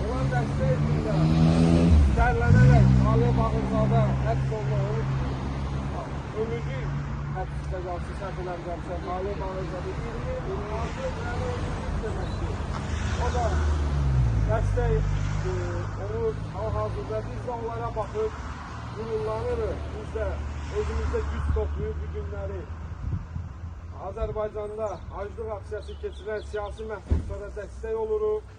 Olan dəstək etmirlər, şərlənərək, Ali Bağırzada həbs olunur, ömürlük həbs cəzası səhv eləmirəmsə, Ali Bağırzada 26 ömürlük deməkdir. O da dəstək olur, hal-hazırda biz də onlara baxıb, gururlanırıq, biz də özümüzdə güc toplayıb bu günləri Azərbaycanda aclıq aksiyası keçirən siyasi məhbuslara dəstək oluruq.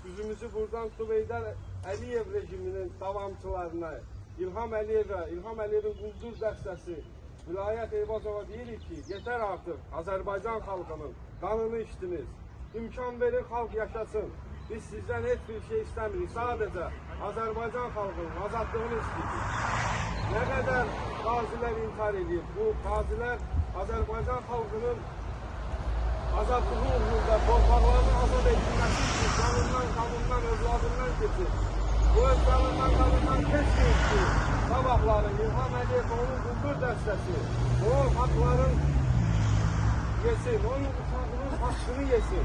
Üzümüzü buradan Heydər Əliyev rejiminin davamçılarına, İlham Əliyevə, İlham Əliyevin quldur dəstəsi Vilayət Eyvazova deyirik ki, yetər artıq Azərbaycan xalqının qanını içdiniz. İmkan verin, xalq yaşasın. Biz sizdən heç bir şey istəmirik. Sadəcə Azərbaycan xalqının azadlığını istəyirik. Nə qədər qazilər intihar edib, bu qazilər Azərbaycan xalqının azadlığı uğrunda torpaqlarının azad edilməsi için canından, qanından, övladından keçir. Bu öz canından, qanından keçmir ki, sabahları İlham Əliyev onun quldur dəstəsi, onun haqların yesin, onun uşağının haqqını yesin.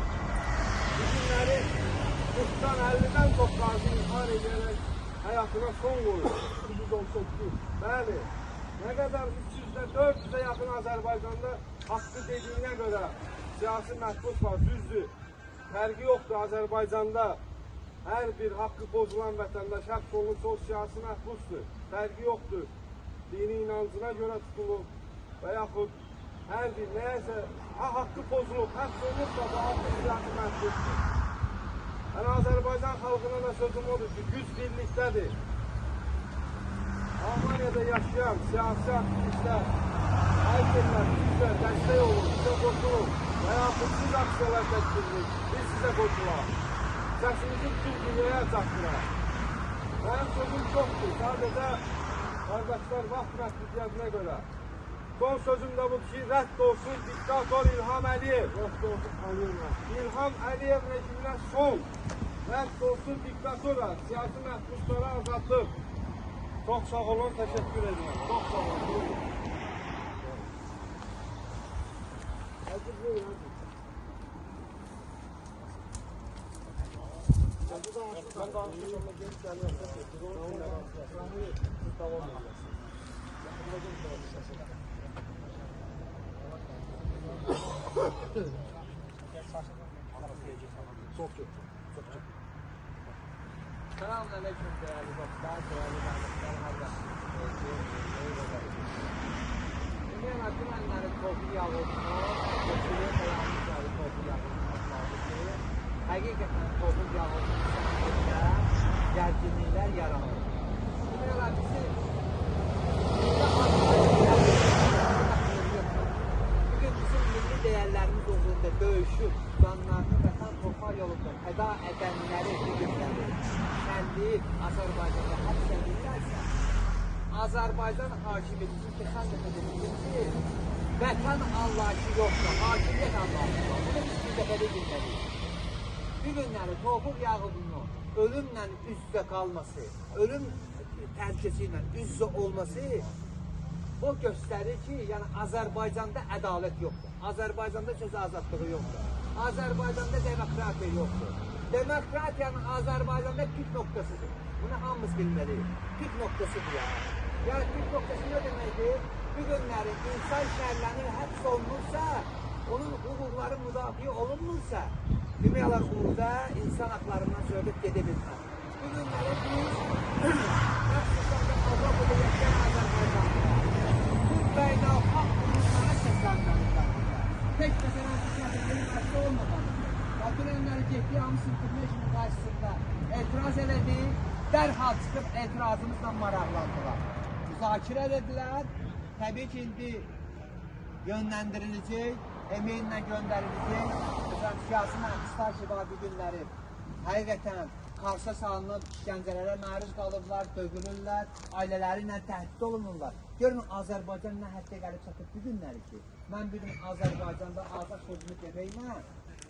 Bu günləri 40'dan 50'den çok gazi intihar ederek hayatına son koyuyor. 318. Bəli, ne kadar 300'de 400'e yakın Azerbaycan'da hakkı dediğine göre siyasi məhbus var, düzdür. Fərqi yoktur Azerbaycan'da. Her bir hakkı bozulan vətəndaş həbs olunursa o siyasi məhbusdur. Fərqi yoktur. Dini inancına göre tutulur və yaxud her bir neyse hakkı bozulup həbs olunursa bu hakkı siyasi məhbusdur. Yəni Azərbaycan xalqına da sözüm odur ki, güc birlikdədir. Almaniyada yaşayan siyasi aktivistlər, haykırlar, bizə dəstək olun, bizə qoşulun və yaxud siz aksiyalar təşkildir, biz sizə qoşulaq. Səsimizi bütün dünyaya çatdıraq. Mənim sözüm çoxdur, sadəcə qardaşlar vaxt məhdudiyyətinə görə. Son sözüm də budur ki, rədd olsun diktator İlham Əliyev. Rədd olsun İlham Əliyev rejiminə son. Rədd olsun diktatora, siyasi məhbuslara azadlıq. Çok sağ olun, teşekkür ederim. Çok sağ olun. Ben danışacağım. Selamünaleyküm değerli dostlar, değerli kardeşler, Ümumən Akımanların Tofiq Yaqublu, Tofiq Yaqublu Tofiq Yaqublu həqiqətən Tofiq Yaqublu səhvində gərginliklər yaranır. Ümumən bugün bizim milli değerlerimiz uğrunda döyüşüb, canlarını vətən torpaq yolunda fəda edənləri bugünləri şənliyib Azərbaycanda həbs edilirlərsə, Azərbaycan hakimiyyəti keçən dəfə dedim ki, vətən anlayışı yoxdur, hakimiyyət anlayışı var. Bunu biz bir dəfə də dinlədik. Bir günləri Tofiq Yaqublu ölümlə üz-üzə qalması, ölüm təhlükəsi ilə üz-üzə olması o göstərir ki, yəni Azərbaycanda ədalət yoxdur. Azərbaycanda söz azadlığı yoxdur. Azərbaycanda demokratiya yoxdur. Demokratiyanın Azərbaycanda pik noktasıdır. Bunu hamımız bilməliyik. Pik noktasıdır ya. Yəni pik noktası ne deməkdir? bir günləri insan şərlənir, həbs olunursa, onun hüquqları müdafiə olunmursa, demək olar orada insan haqlarından söhbət gedə bilməz. Bu günləri biz, məxsusən də Avropada yaşayan Azərbaycanlılar, bu beynəlxalq qurumlara səslənməlidir. Tek məsələn, siyasətinin qarşı olmadan, Bakırenləri getdi, hamısı International qarşısında etiraz elədi, dərhal çıxıb etirazımızla maraqlandılar. Müzakirə edildilər, təbii ki, indi yönləndiriləcək, emeğinlə göndəriləcək. Məsələn, siyasi məhbuslar ki, var bu günləri həqiqətən qarşıya salınıb, işgəncələrə məruz qalıblar, dövülürlər, ailələri ilə təhdid olunurlar. Görün, Azərbaycan nə həddə gəlib çatıb bu günləri ki, mən bir gün Azərbaycanda azad sözünü deməklə,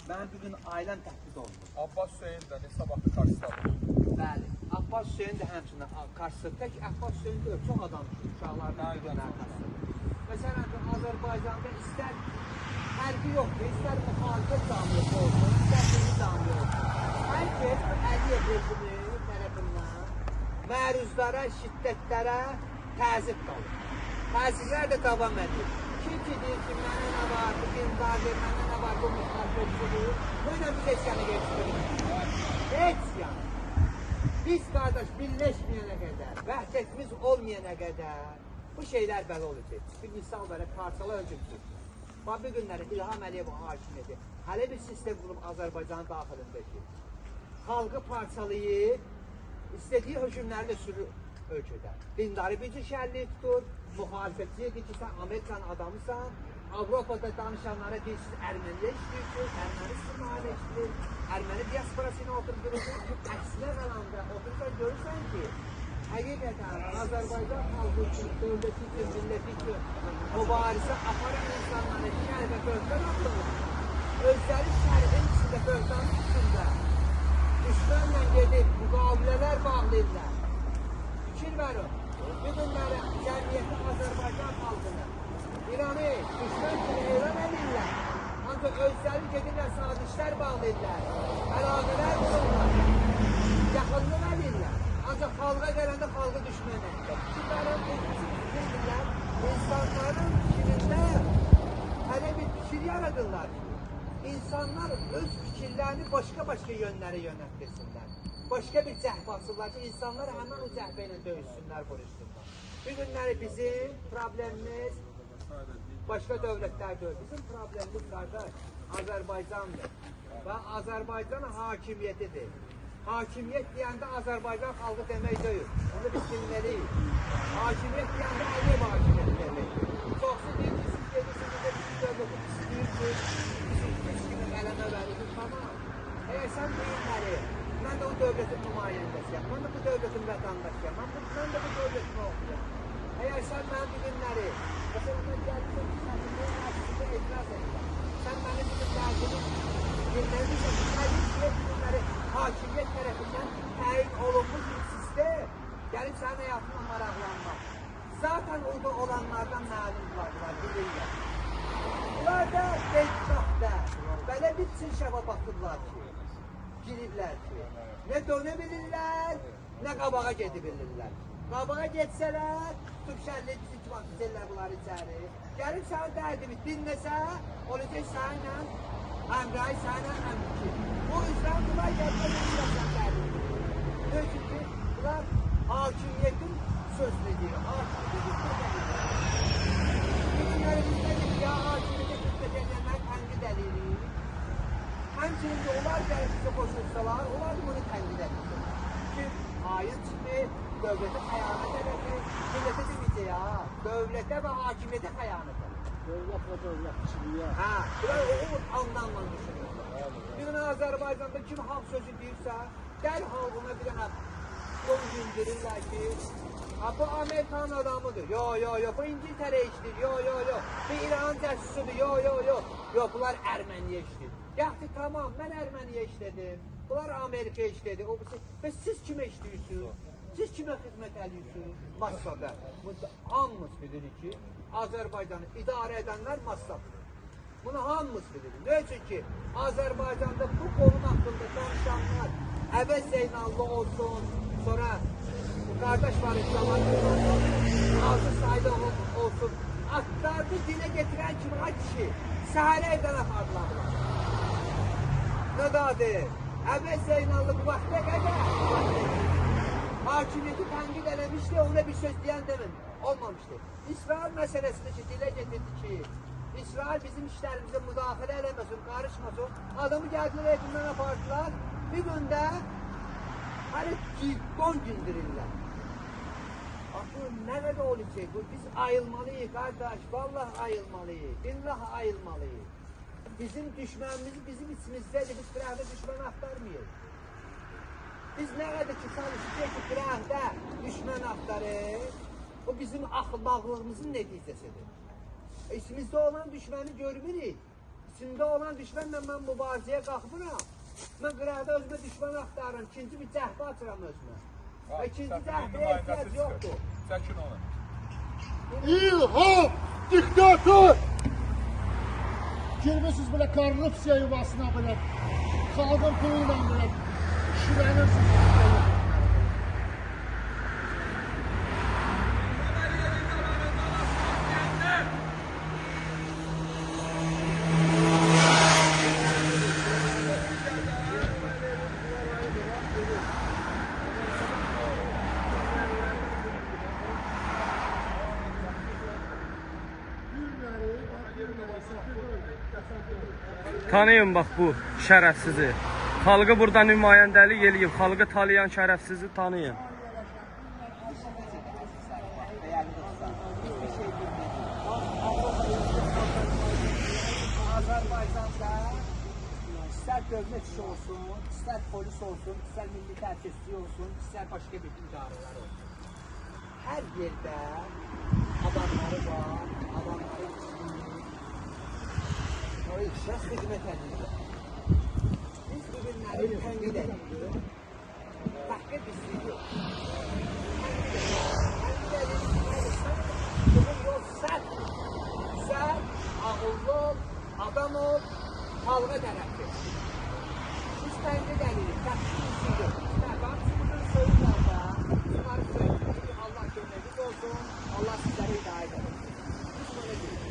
mən bir gün ailəm təhdid olunur. Abbas Hüseyin də Nesabatlı qarşısıdadır. Bəli, Abbas Hüseyin də həmçinin qarşısında ki, Abbas Hüseyin də çox adam ki, uşaqlardan bir gün ərkəsidir. Məsələn, Azərbaycanda istər hərbi yoxdur, istər müxalifət camiyyəti olsun, istər dini camiyyəti olsun. Hər kəs Əliyev rejimi tərəfindən məruzlara, şiddətlərə təzyiq qalır. Təzyiqlər də davam edir. Kim ki deyir ki, mənə nə var, bu dindardır, mənə nə var, bu müxalifətçidir, bu ilə biz heç yanı geçiririk. Heç yanı. Biz qardaş birləşməyənə qədər, vəhdətimiz olmayana qədər bu şeylər belə olacaq. Bir misal belə parçalı öncüktür. Bax, bir günləri İlham Əliyevin hakimiyyəti hələ bir sistem qurub Azərbaycanın daxilindəki xalqı parçalayıb, istədiyi hökümləri də sürür ölkədə. Dindarı bir şərliyi tutur, müxalifətçiyə deyir ki, sən Amerikanın adamısan, Avropada danışanlara deyir, siz Erməniyə işləyirsiniz, Erməni sırnailə işləyir, Erməni diasporasını oturdurursunuz. Əksinə qalanda oturursan, görürsən ki, həqiqətən Azərbaycan xalqı üçün, dövləti üçün, milləti üçün mübarizə aparan insanların şər və böhtan atılır. Özləri şərin içində, böhtanın içində düşmənlə gedib müqavilələr bağlayırlar. Fikir verin, bir günləri cəmiyyəti Azərbaycan xalqını İranı düşmən kimi elan edirlər. Ancaq özləri gedirlər, sadişlər bağlayırlar, əlaqələr qururlar, yaxınlıq edirlər. Ancaq xalqa gələndə xalqı düşmən edirlər. Fikirlərin fikirlər, insanların fikrində hələ bir fikir yaradırlar ki, insanlar öz fikirlərini başqa yönlərə yönətdirsinlər. Başqa bir cəhb alsınlar ki, insanlar həmən o cəhbə ilə döyüşsünlər, vuruşsunlar. Bir günləri bizim problemimiz başqa dövlətlər deyil. Bizim problemimiz qardaş Azərbaycandır və Azərbaycan hakimiyyətidir. Hakimiyyət deyəndə Azərbaycan xalqı demək deyil. Onu biz bilməliyik. Hakimiyyət deyəndə Əliyev hakimiyyəti demək. Çoxsu deyir ki, siz gedirsiniz də bizim dövləti istəyir ki, biz kimi qələmə verirsiniz. Tamam. Əgər sən deyilməli, mən də o dövlətin nümayəndəsiyəm, mən də bu dövlətin vətəndaşıyam, mən də bu dövlətin oxuyam. Əgər sən mənim bir günləri, məsələn, mən gəldim, səsinin məclisində etiraz edirəm. Sən mənim bir günlərini dinləyirsən ki, bir günləri hakimiyyət tərəfindən təyin olunmuş bir sistem, gəlib sənin həyatına maraqlanmaq. Zaten orada olanlardan məlumdurlar, bilirlər. Bunlar da Beykahda belə bir çin şəba batırlar ki, giriblər ki, nə dönə bilirlər, nə qabağa gedi bilirlər. Qabağa getsələr, tutub şərliyi bizi ki, baxırlar bunları içəri. Gəlib sənin dərdimi dinləsə, olacaq səninlə həmrəy, səninlə həmrəy. Bu yüzden bunlar gəlib dərdimi. Çünki bunlar hakimiyyətin sözünü deyir, hakimiyyətin sözünü deyir. Günlərimizdə deyir, ya hakimiyyətin sözünü deyilmək tənqid edilir. Həmçinin də onlar gəlib bizə qoşulsalar, onlar da bunu tənqid edir. Ki, hain kimi dövlətə xəyanət edir, millətə deməyəcək ya, dövlətə və hakimiyyətə xəyanət edir. Dövlət və dövlətçiliyə. Hə, bunlar o anlamla düşünürlər. Bir gün Azərbaycanda kim haqq sözü deyirsə, dərhal ona bir dənə yol gündirirlər ki, bu Amerikan adamıdır, yo, bu İngiltərə işdir, yo, bu İran cəssusudur, yo, bunlar Erməniyə işdir. Yaxşı, tamam, mən Erməniyə işlədim, bunlar Amerikaya işlədi, və siz kimə işləyirsiniz? Siz kimə xidmət edirsiniz? Massada. Hamımız bilirik ki, Azərbaycanı idarə edənlər Massadır. Bunu hamımız bilirik. Ne üçün ki, Azərbaycanda bu qonun haqqında danışanlar Əvəz Zeynallı olsun, sonra qardaş var İslamlar, Nazır Sayda olsun, dilə getirən kimi, ay kişi, səhərə evdən apardılar. Nə dadı? Əvvəl Zeynallı bu vaxta qədər hakimiyyəti tənqid eləmişdi, ona bir söz deyən demin, olmamışdı. İsrail məsələsində ki, dilə getirdi ki, İsrail bizim işlərimizə müdaxilə eləməsin, qarışmasın. Adamı gəldilər evindən apardılar, bir gündə hələ 10 gündürürlər. Axı, nə qədər olacaq bu? Biz ayılmalıyıq, qardaş, vallahi ayılmalıyıq, billah ayılmalıyıq. Bizim düşmənimiz bizim içimizdədir, biz qıraqda düşmən axtarmayıq. Biz nə qədər ki, çalışacaq ki, qıraqda düşmən axtarıq, o bizim axmaqlığımızın nəticəsidir. İçimizdə olan düşməni görmürük. İçimdə olan düşmənlə mən mübarizəyə qalxmıram. Mən qıraqda özümə düşmən axtarıram, ikinci bir cəhbə açıram özümə. Və ikinci cəhbəyə ehtiyac yoxdur. Çəkin onu. İlham diktatör! Girmişsiniz böyle korrupsiya yuvasına böyle, xalqın puluyla böyle şirənirsiniz. Tanıyın bax bu şərəfsizi. Xalqı burada nümayəndəlik eləyib, xalqı talayan şərəfsizi tanıyın. Azərbaycanda istər dövlət işi olsun, istər polis olsun, istər milli təhlükəsizlik olsun, istər başqa bir idarələr olsun. Hər yerdə adamları var, adamları o işə xidmət edirlər. Biz bu günləri tənqid edirik. Başqa bir şey yox. Tənqid edirik. Bunun yol səhvdir. Sən ağıllı ol, adam ol, xalqa tərəf et. Biz tənqid edirik. Başqa bir şey yox. Sizin söylərdə, bunları söylədik ki, Allah köməyiniz olsun, Allah sizləri hidayət edir. Biz böyle deyirik.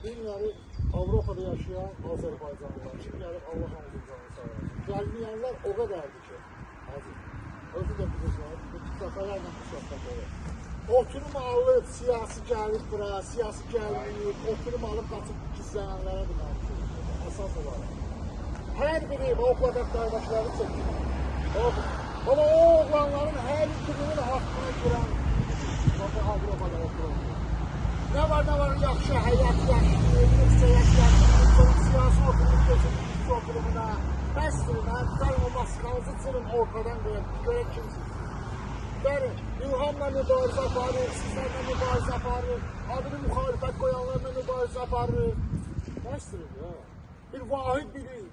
Kimləri Avropada yaşayan Azərbaycanlılar, kimləri Allah hamdülcanı sağlar. Gəlməyənlər o qədərdir ki, azim. Özü də bilirsən, bu diktatörlərlə bu söhbət olur. Oturum alıb, siyasi gəlib bura, siyasi gəlməyib, oturum alıb qaçıb gizlənənlərə bir mənşur. Əsas olaraq. Hər biri o qədər qardaşları çəkir. Ama o oğlanların hər birinin haqqına girən Avropada oturur. Ne var yaxşı həyat yaşayır, yüksək yaşayır, siyasi oturum geçir, oturumuna. Bəsdir, mən tutarım o maskanızı çırın ortadan görək kimsiniz. Yəni, İlhamla mübarizə aparır, sizlərlə mübarizə aparır, adını müxalifət qoyanlarla mübarizə aparır. Bəsdir, ya. Bir vahid biri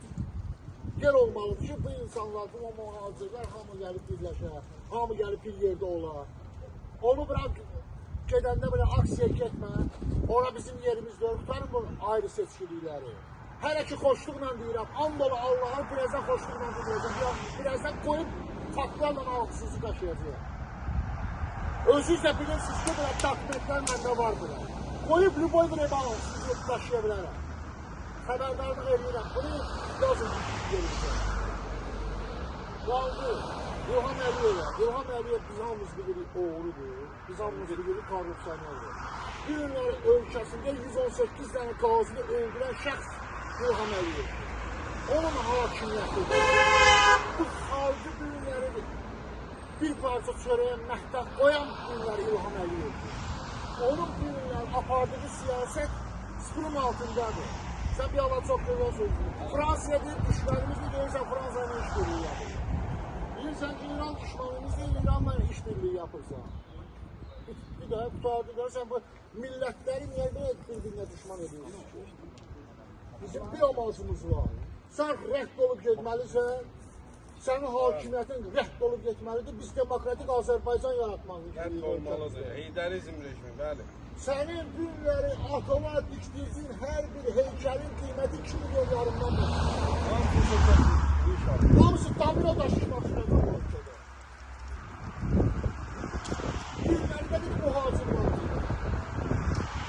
yer olmalıdır ki, bu insanlar, bu mühacirlər hamı gəlib birləşər, hamı gəlib bir yerdə olar. Onu bırak gedəndə belə aksiya getmə, ora bizim yerimizdə tutarım bu ayrı seçkilikləri. Hələ ki xoşluqla deyirəm, and ola Allah'a birazdan xoşluqla deyirəm, birazdan qoyub faktlarla altısızı qaşıyacaq. Özünüz də bilirsiniz ki, belə dokumentlər məndə var bura. Qoyub lüboy bir ev altısızı qaşıya bilərəm. Xəbərdarlıq edirəm, bunu yazın yerimizdə. Qaldı. İlham Əliyev biz hamımız bilirik oğrudur, biz hamımız bilirik korrupsiyanerdir. Bir günlər ölkəsində 118 tane qazını öldürən şəxs İlham Əliyev. Onun hakimiyyətidir. Bu xalqı bir günləri bir parça çörəyə məhdəq qoyan günləri İlham Əliyevdir. Onun bir günlər apardığı siyasət sütunun altındadır. Sən bir Allah çox görən sözünü. Fransaya bir düşmənimizdir, görürsən Fransa'yla iş birliği yapır. Bilirsən ki, İran düşmanımızla İranla işbirliği yapırsan. Bir daha tutardı dersen bu millətləri niyə bir-birinə düşman ediyorsun ki? Bizim bir amacımız var. Sən rədd olub getməlisən, sənin hakimiyyətin rədd olub getməlidir. Biz demokratik Azərbaycan yaratmalıyıq. Rədd olmalıdır. Heydərizm rejimi, bəli. Sənin günləri atoma dikdirdiyin hər bir heykəlin qiyməti 2 milyon yarımdan var. Hamısı damına daşımaşına da bu ölkədə. Günlərdə bir mühacir var.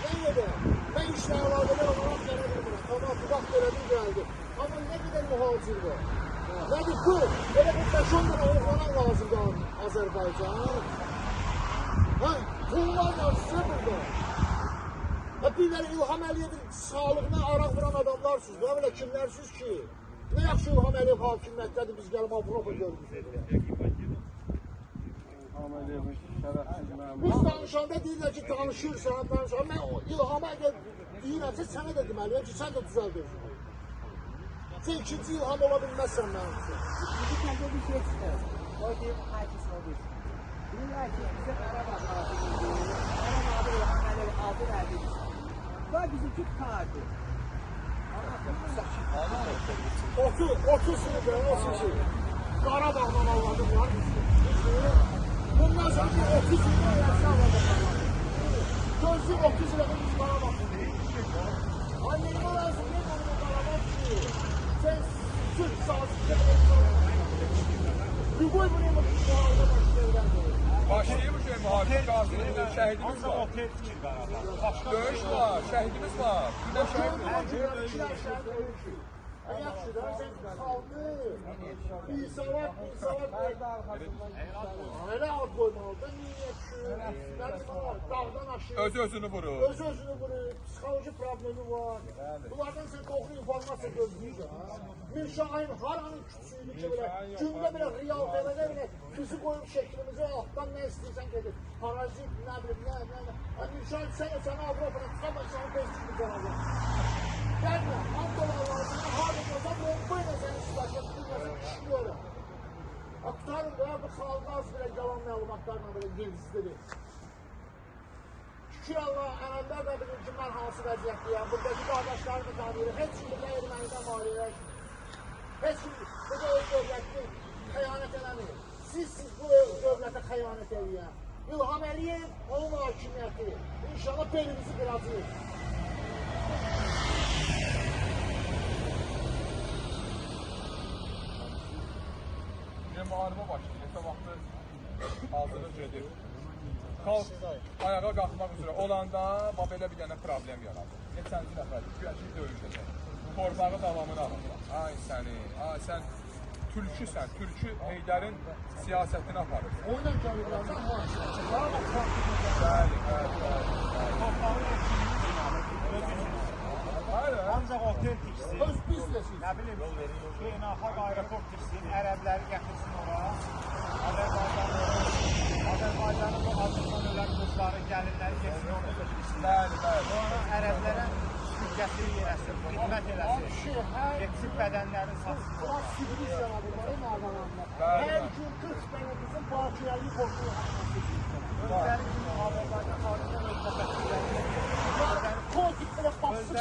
Nə qədər? Mən işlə əlaqələr olarak gələ bilmirəm. Tamam, bu vaxt elədim gəldi. Amma nə qədər mühacir var? Nədir bu? Elə bir 5-10 dənə oğlanan lazımdır Azərbaycan. Hə? Pullar var sizə burada. Bir də İlham Əliyevin sağlığına araq vuran adamlarsınız. Nə belə kimlərsiniz ki? Nə yaxşı İlham Əliyev hakimiyyətdədir, biz gəlib Avropa görmüşük. Biz danışanda deyirlər ki, danışırsan. Mən İlham Əliyev deyirəmsə, sənə də deməliyəm ki, sən də düzəldirsin. Sən ikinci İlham ola bilməzsən mənim üçün. Bir tane bir şey çıxır. O deyib, herkes o deyib. Deyirlər ki, bizə Qarabağ nazirliyi, Qarabağ İlham Əliyev adı verdik. Bu bizimki tutardı. 30 sınıf ben o sizi. Qarabağ'dan anladım ya. Bundan sonra 30 sınıf yerse anladım. Gözlük 30 sınıf biz Qarabağ'dan. Anneme lazım değil mi bunu Qarabağ ki? Sen Türk sağlıkçı bir boy buraya bakın bu halde başlayacağım. Başlayayım ki mühafizə qasırında şəhidimiz var. Döyüş var, şəhidimiz var. Gündə şəhid Yaxşı da sen kaldı. Bir salat. Öyle ad koymalıdır. Niye ki? Dağdan aşağı. özünü vurur. Öz-özünü vurur. Psixoloji problemi var. Bunlardan sen doğru informasiya gözləyirsən. Mirşahin haranın küçüğünü ki belə. Gündə belə real TV'də belə bizi qoyub şəklimizi altdan nə istəyirsən gedir. Parazit, nə bilim, nə. Mirşahin sənə Avropada çıxamaq sana tez çıxmayacaq alacaq. Gəlmə, Abdollarlarına harcasa bomba ilə səni silahşət bilməsin, işliyorlar. Aktarım da bu xalqa az belə yalan məlumatlarla belə gizlidir. Şükür Allah, ənəmlər də bilir ki, mən hansı vəziyyətdəyəm. Buradakı qardaşlarımı tanıyırım. Heç kim burada ermənidən maliyyələr. Heç kim burada öz dövlətini xəyanət eləmir. Siz bu dövlətə xəyanət eləyən. İlham Əliyev, onun hakimiyyəti. İnşallah belimizi qıracaq. Müharibə başlayır. Neçə vaxtı hazırlıq gedir. Xalq ayağa qalxmaq üzrə olanda belə bir dənə problem yaradır. Neçənci nəfərdir? Güyaçı döyüşəcək. Torbağı davamını alacaq. Ay səni, ay sən tülküsən. Tülkü Heydərin siyasətini aparır. Oynan gəlirlərdən Bəli. Ancaq otel tiksin, öz biznesi. nə bilim, beynəlxalq aeroport tiksin, ərəbləri gətirsin ora, Azərbaycanın bu azından ölən qızları, gəlinləri getsin, orada götürsün. Bəli. Sonra ərəblərə gətirir yerəsin, xidmət eləsin, getsin bədənlərini satsın. Bunlar sivri cənabları məlumatlar. Bəli. Hər gün 40 dənə bizim bakiyəli borclu Özləri kimi Azərbaycan xalqından öz təfəkkürlərini Kotik belə basıb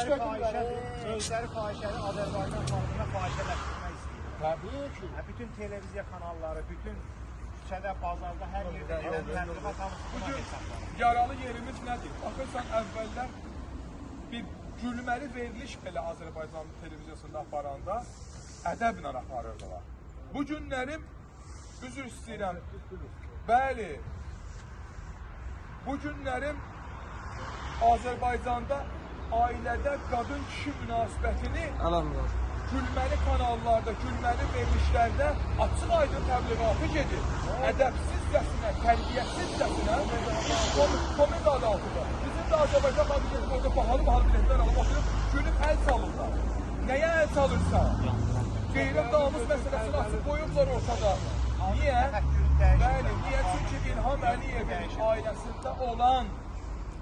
özləri fahişəli Azərbaycan xalqına fahişələşdirmək istəyir. Təbii ki. Bütün televiziya kanalları, bütün küçədə, bazarda, hər yerdə gələn təbliğat hamısı buna hesablanır. Yaralı yerimiz nədir? Baxırsan, əvvəllər bir gülməli veriliş belə Azərbaycan televiziyasında aparanda ədəblə aparırdılar. Bu günlərim, üzr istəyirəm, bəli, bu günlərim Azərbaycanda ailədə qadın-kişi münasibətini gülməli kanallarda, gülməli verilişlərdə açıq-aydın təbliğatı gedir. Ədəbsizcəsinə, tərbiyəsizcəsinə komedi adı altında. Bizim də Azərbaycan qadın orada bahalı biletlər alıb oturub, gülüb əl salırlar. Nəyə əl salırsa? Qeyrət namus məsələsini açıb qoyublar ortada. Niyə? Bəli, niyə? Çünki İlham Əliyevin ailəsində olan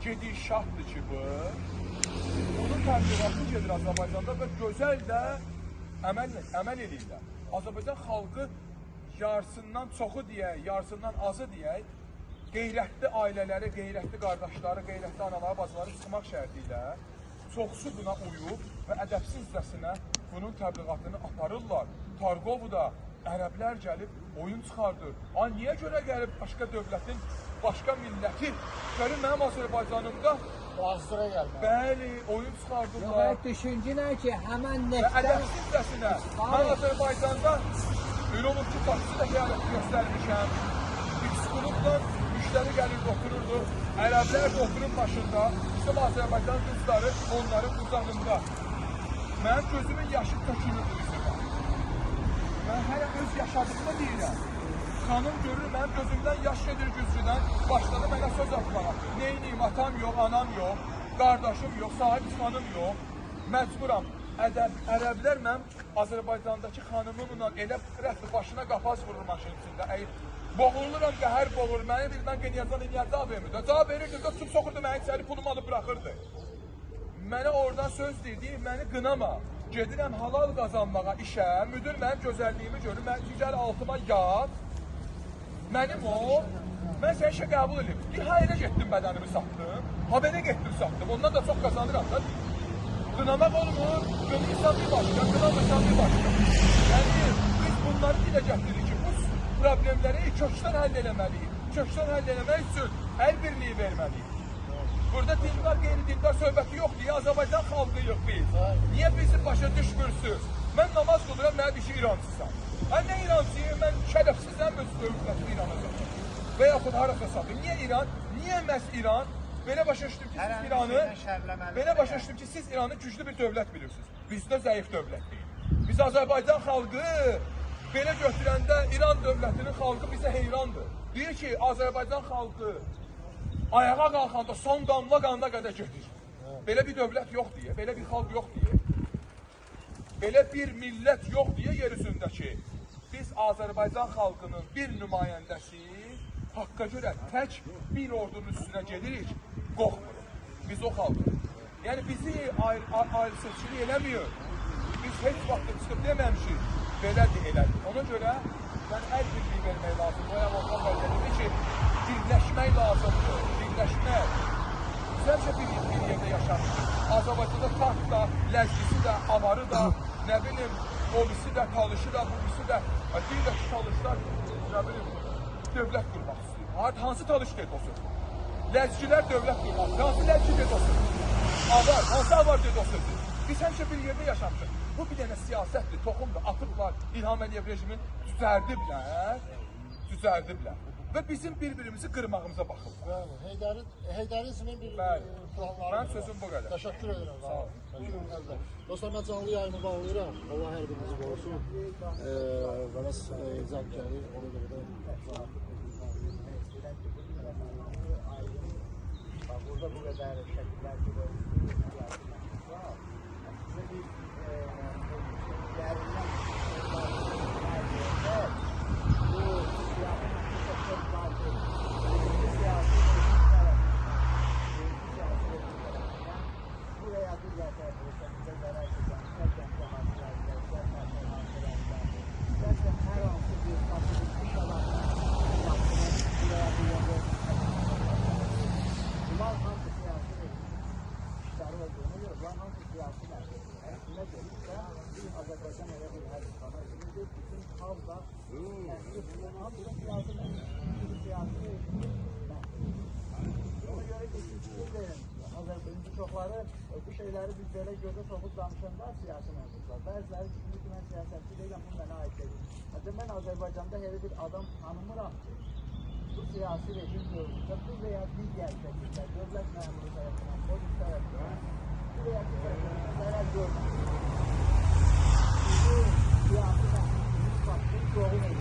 gedişatdır ki bu. Bunun təbliğatı gedir Azərbaycanda və gözəl də əməl edirlər. Azərbaycan xalqı yarısından çoxu deyək, yarısından azı deyək, qeyrətli ailələri, qeyrətli qardaşları, qeyrətli anaları, bacıları çıxmaq şərti ilə çoxsu buna uyub və ədəbsizcəsinə bunun təbliğatını aparırlar. Targovu da, ərəblər gəlib oyun çıxardır. Niyə görə gəlib başqa dövlətin, başqa milləti gəlib mənim Azərbaycanımda Azdıra gəlmə. bəli, oyun çıxardırlar. Yox, düşüncü nə ki, həmən Və neftdən ədəbsizcəsinə mən Azərbaycanda elə olur ki, taksi da fəaliyyət göstərmişəm. X-klubla müştəri gəlirdi, otururdu. Ərəblər də oturur başında. Bizim Azərbaycan qızları onların uzağında. Mənim gözümün yaşı tökülürdü üzümə. Mən hələ öz yaşadığımı deyirəm. Xanım görür, mənim gözümdən yaş gedir güzgüdən. Başladı mənə söz atmağa. Neyniyim, atam yox, anam yox, qardaşım yox, sahib xanım yox. Məcburam. Ərəblər mənim Azərbaycandakı xanımımla elə rəfti başına qapaz vurur maşının içində. Boğuluram, qəhər boğulur. Məni birdən qenyazdan niyə cavab vermirdi? Cavab verirdi, tutub soxurdu mənə içəri, pulumu alıb bıraxırdı. Mənə oradan söz deyir, məni qınama. Gedirəm halal qazanmağa işə, müdür mənim gözəlliyimi görür, mən digər altıma yat. Mənim o, mən səni işə qəbul edeyim. Ha elə getdim bədənimi satdım, ha belə getdim satdım, ondan da çox qazanıram da. Qınamaq olmur, qınırsan bir başqa, qınamırsan bir başqa. Yəni, biz bunları dilə gətiririk ki, bu problemləri kökdən həll eləməliyik. Kökdən həll eləmək üçün əl birliyi verməliyik. Burada dindar, qeyri-dindar söhbəti yox deyə Azərbaycan xalqıyıq biz. Niyə bizi başa düşmürsünüz? Mən namaz qılıram, mənə bir şey İransızam. Nə İransıyım, mən şərəfsizəm, öz dövləti İrana satım. Və yaxud harasa satım. Niyə İran? Niyə məhz İran? Belə başa düşdüm ki, siz İranı, belə başa düşdüm ki, siz İranı güclü bir dövlət bilirsiniz. Biz də zəif dövlət deyil. Biz Azərbaycan xalqı belə götürəndə İran dövlətinin xalqı bizə heyrandır. Deyir ki, Azərbaycan xalqı ayağa qalxanda son damla qanına qədər gedir. Belə bir dövlət yox deyə, belə bir xalq yox deyə, belə bir millət yox deyə yer üzündəki biz Azərbaycan xalqının bir nümayəndəsi haqqa görə tək bir ordunun üstünə gedirik, qorxmuruq. Biz o xalqıq. Yəni bizi ayrı seçkilik eləmiyor. Biz heç vaxt çıxıb deməmişik, belədir, elədir. Ona görə mən əl birliyi vermək lazımdır. O Yavuzdan bəlgədir ki, birləşmək lazımdır, birləşmək. Biz həmişə bir yerdə yaşamışıq. Azərbaycanda taxt da, ləzgisi də, avarı da, nə bilim, obisi də, talışı da, bubisi də, bir də ki, talışlar, nə bilim, dövlət qurmaq istəyir. Hansı talış dedi o söz? Ləzgilər dövlət qurmaq, hansı ləzgi dedi o söz? Avar, hansı avar dedi o söz? Biz həmişə bir yerdə yaşamışıq. Bu bir dənə siyasətdir, toxumdur, atıblar. İlham Əliyev rejimi düzərdiblər. Və bizim bir-birimizi qırmağımıza baxırlar. Heydərizmin bir planları. Mən sözüm bu qədər. Təşəkkür edirəm. Sağ olun. Dostlar, mən canlı yayımı bağlayıram. Allah hər birinizi qorusun. Və biz icad gəlir, ona görə də burada bu qədər şəkillər gibi size bir yerinden bu buraya bir zaten bize zarar gerçekten her an bir iş alanına bunlar hangi siyasi işleri olduğunu görüyor. Bunlar hangi siyasi merkezine gelirse bir Azerbaycan öyle bir her insana ünlüdür. Bütün halkla hangi siyasi ona göre geçmiştir. Azerbaycan'ın çokları bu şeyleri biz böyle göze sokup danışanlar siyasi mensuplar. Bazıları hükümet siyasetçi değil ama bana ait değil. Hatta ben Azerbaycan'da her bir adam tanımıram ki bu siyasi rejim görürse bu veya diğer şekilde devlet memuru tarafından, polis tarafından bu veya diğer şekilde zarar görmez. Bu siyasi mensupluğun farklı doğru edin.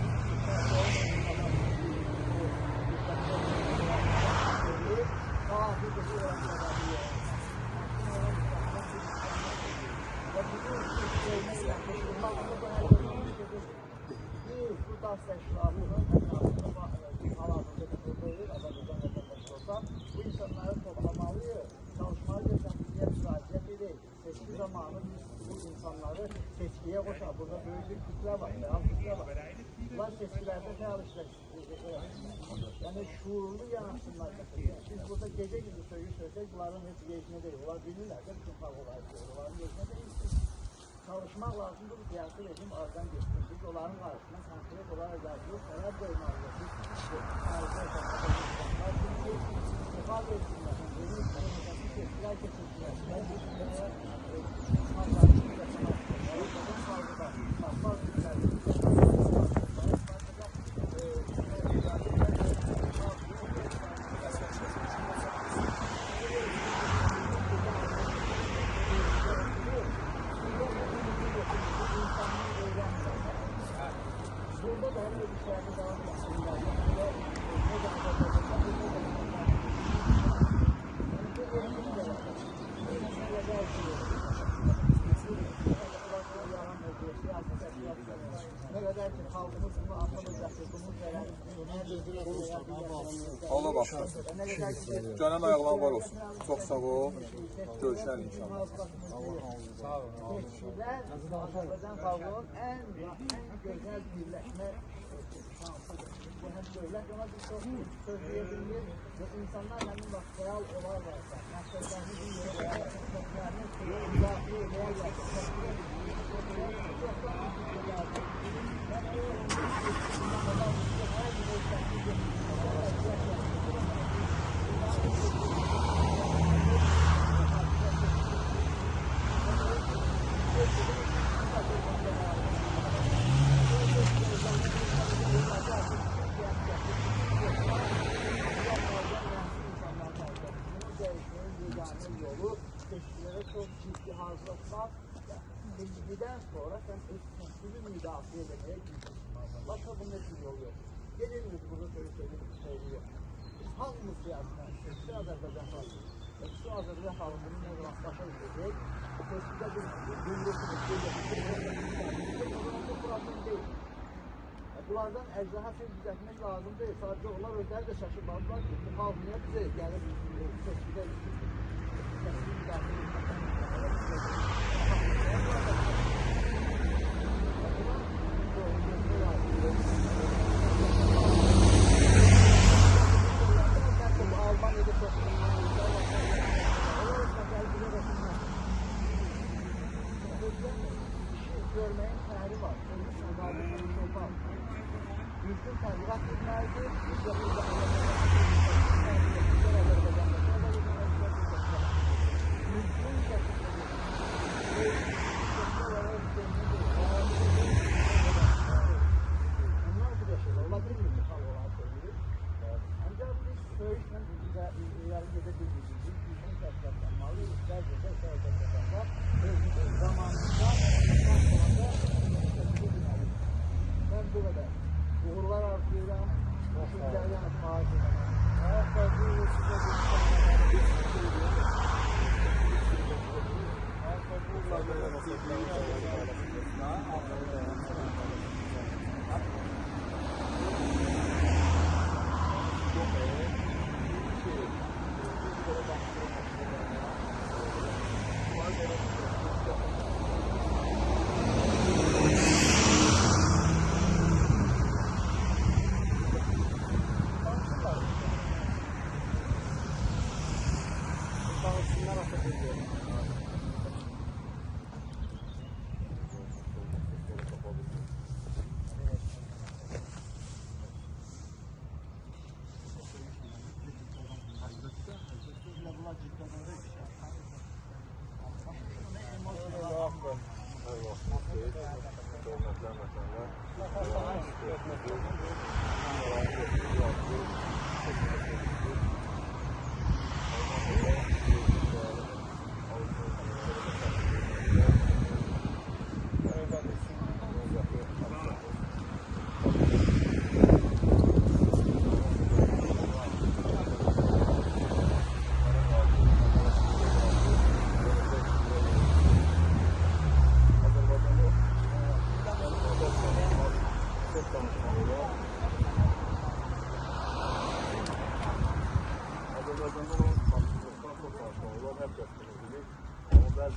Bu ders teşkilatının hal-hazırda Azerbaycan vatandaşı olsa bu insanları toplamalıyız, çalışmalı geçenliğe müracaat edin. Seçki zamanı bu insanları seçkiye koşar. Burada büyük bir kütle var, beyaz kütle var. Bunlar seçkilerde ne alışacak? Yani şuurlu yanaşsınlar. Biz burada gece gibi söylesek bunların hepsi geçme değil. Onlar bilirler de bütün halk olayı. Onların geçme değil. çalışmaq lazımdır, bu siyasi rejim aradan geçsin. Biz onların qarşısına konkret olaraq yazılıb, tələb qoymalıyıq. Çünki istifadə etsinlər, yeni seçkiler keçirsinlər. Burada da hem işlerde devam etsinler. Ne kadar ki halkımız bunu anlamayacak, bunu veren, Allah başlasın. Canan ayaqlan var olsun. Çox sağ ol. Görüşərik inşallah. Seçkiler Azərbaycan xalqının en güzel birleşme şansıdır. Bu hem dövlət ona bir çox söyleyebilir ve insanlar həmin vaxt real olarlarsa, məqsədlərini bir yere qoyarlar, məqsədlərini müdafiə yolu seçkilere çok ciddi hazırlatmak, seçkiden sonra sen özgürlüğünü müdafaa etmeye gidiyorsun. Başka bunun için yol yok. Geliniz burada söylüyor. Halkımız siyasına, seçki Azerbaycan halkı. Şu Azerbaycan halkının ne zaman başa gidecek, seçkide bir gündüzünü problem değil. Bunlardan əczaha söz düzəltmək lazım deyil. Sadəcə onlar özləri də şaşırmalıdırlar ki, bu halk niyə bizə gəlib seçkidə Almanya'da çok görmeyin tarihi var. Düzgün təbliğat etməlidir. Bunlar bir yaşayla olabilir mi? Ancaq biz söyüşlə ileri gedebiliriz. Biz bizim təbliğatlanmalıyız. Bəzədə səhədələr özümüzün zamanında ben bu kadar. Uğurlar artıyorum. Sizlerden ağacım. Ayakkabıyı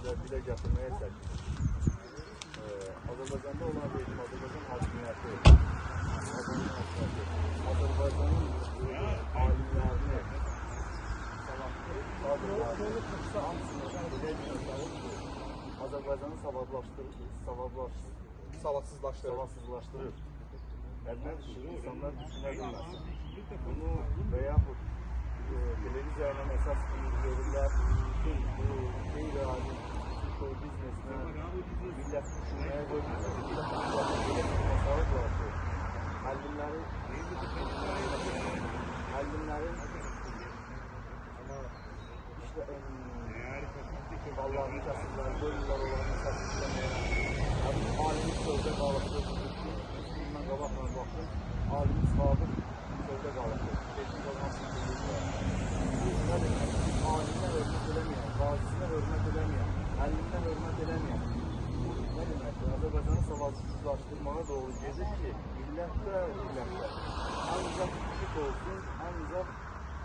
size dile getirmeye çalışıyoruz. Azerbaycan'da olan rejim, Azerbaycan hakimiyeti, Azerbaycan'ın alimlerini, sanatçı, kadınlarını, Azərbaycanı savadsızlaşdırır. Əldən insanlar düşünə bilməsin. Bunu və yaxud televiziya ilə əsas görürlər, bütün bu qeyri-adi show biznesinə millət düşünməyə qoymuyor. Millət düşünməyə məsələ var ki, müəllimlərin ballarını kəsirlər, qoyurlar olanı kəsirlər. Alimiz sözdə qalıqdır. Bundan qabaqla baxın, alimiz Sabir sözdə qalıqdır. Geçmiş olmasını bilirlər. Alimə hörmət eləməyən, qazisine hörmət eləməyən, əllimə hörmət eləməyən. Nə deməkdir? Azərbaycanı savadsızlaşdırmağa doğru gedir ki, millətdə ancaq küçük olsun, ancaq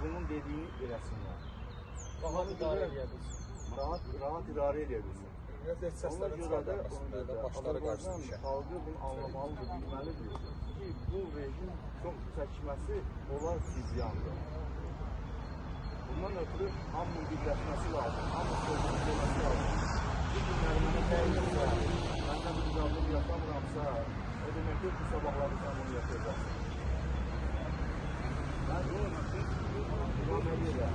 bunun dediyini eləsinlər. Rahat idarə edə bilsin. Rahat idarə edə bilsin. Səsləri çıxarda bilsinlər də, başları qarşısın. Xalqı bunu anlamalıdır, bilməlidir ki, bu rejim çox çəkməsi onlar ziyandır. Bundan ötürü hamının birləşməsi lazım, hamının sözünü deməsi lazım. Bu günləri mənə dəyilirsə, məndən bir güzəllik yaşamıramsa, o demək ki, bu sabahları sən bunu yapacaqsın. Mən devam edirəm.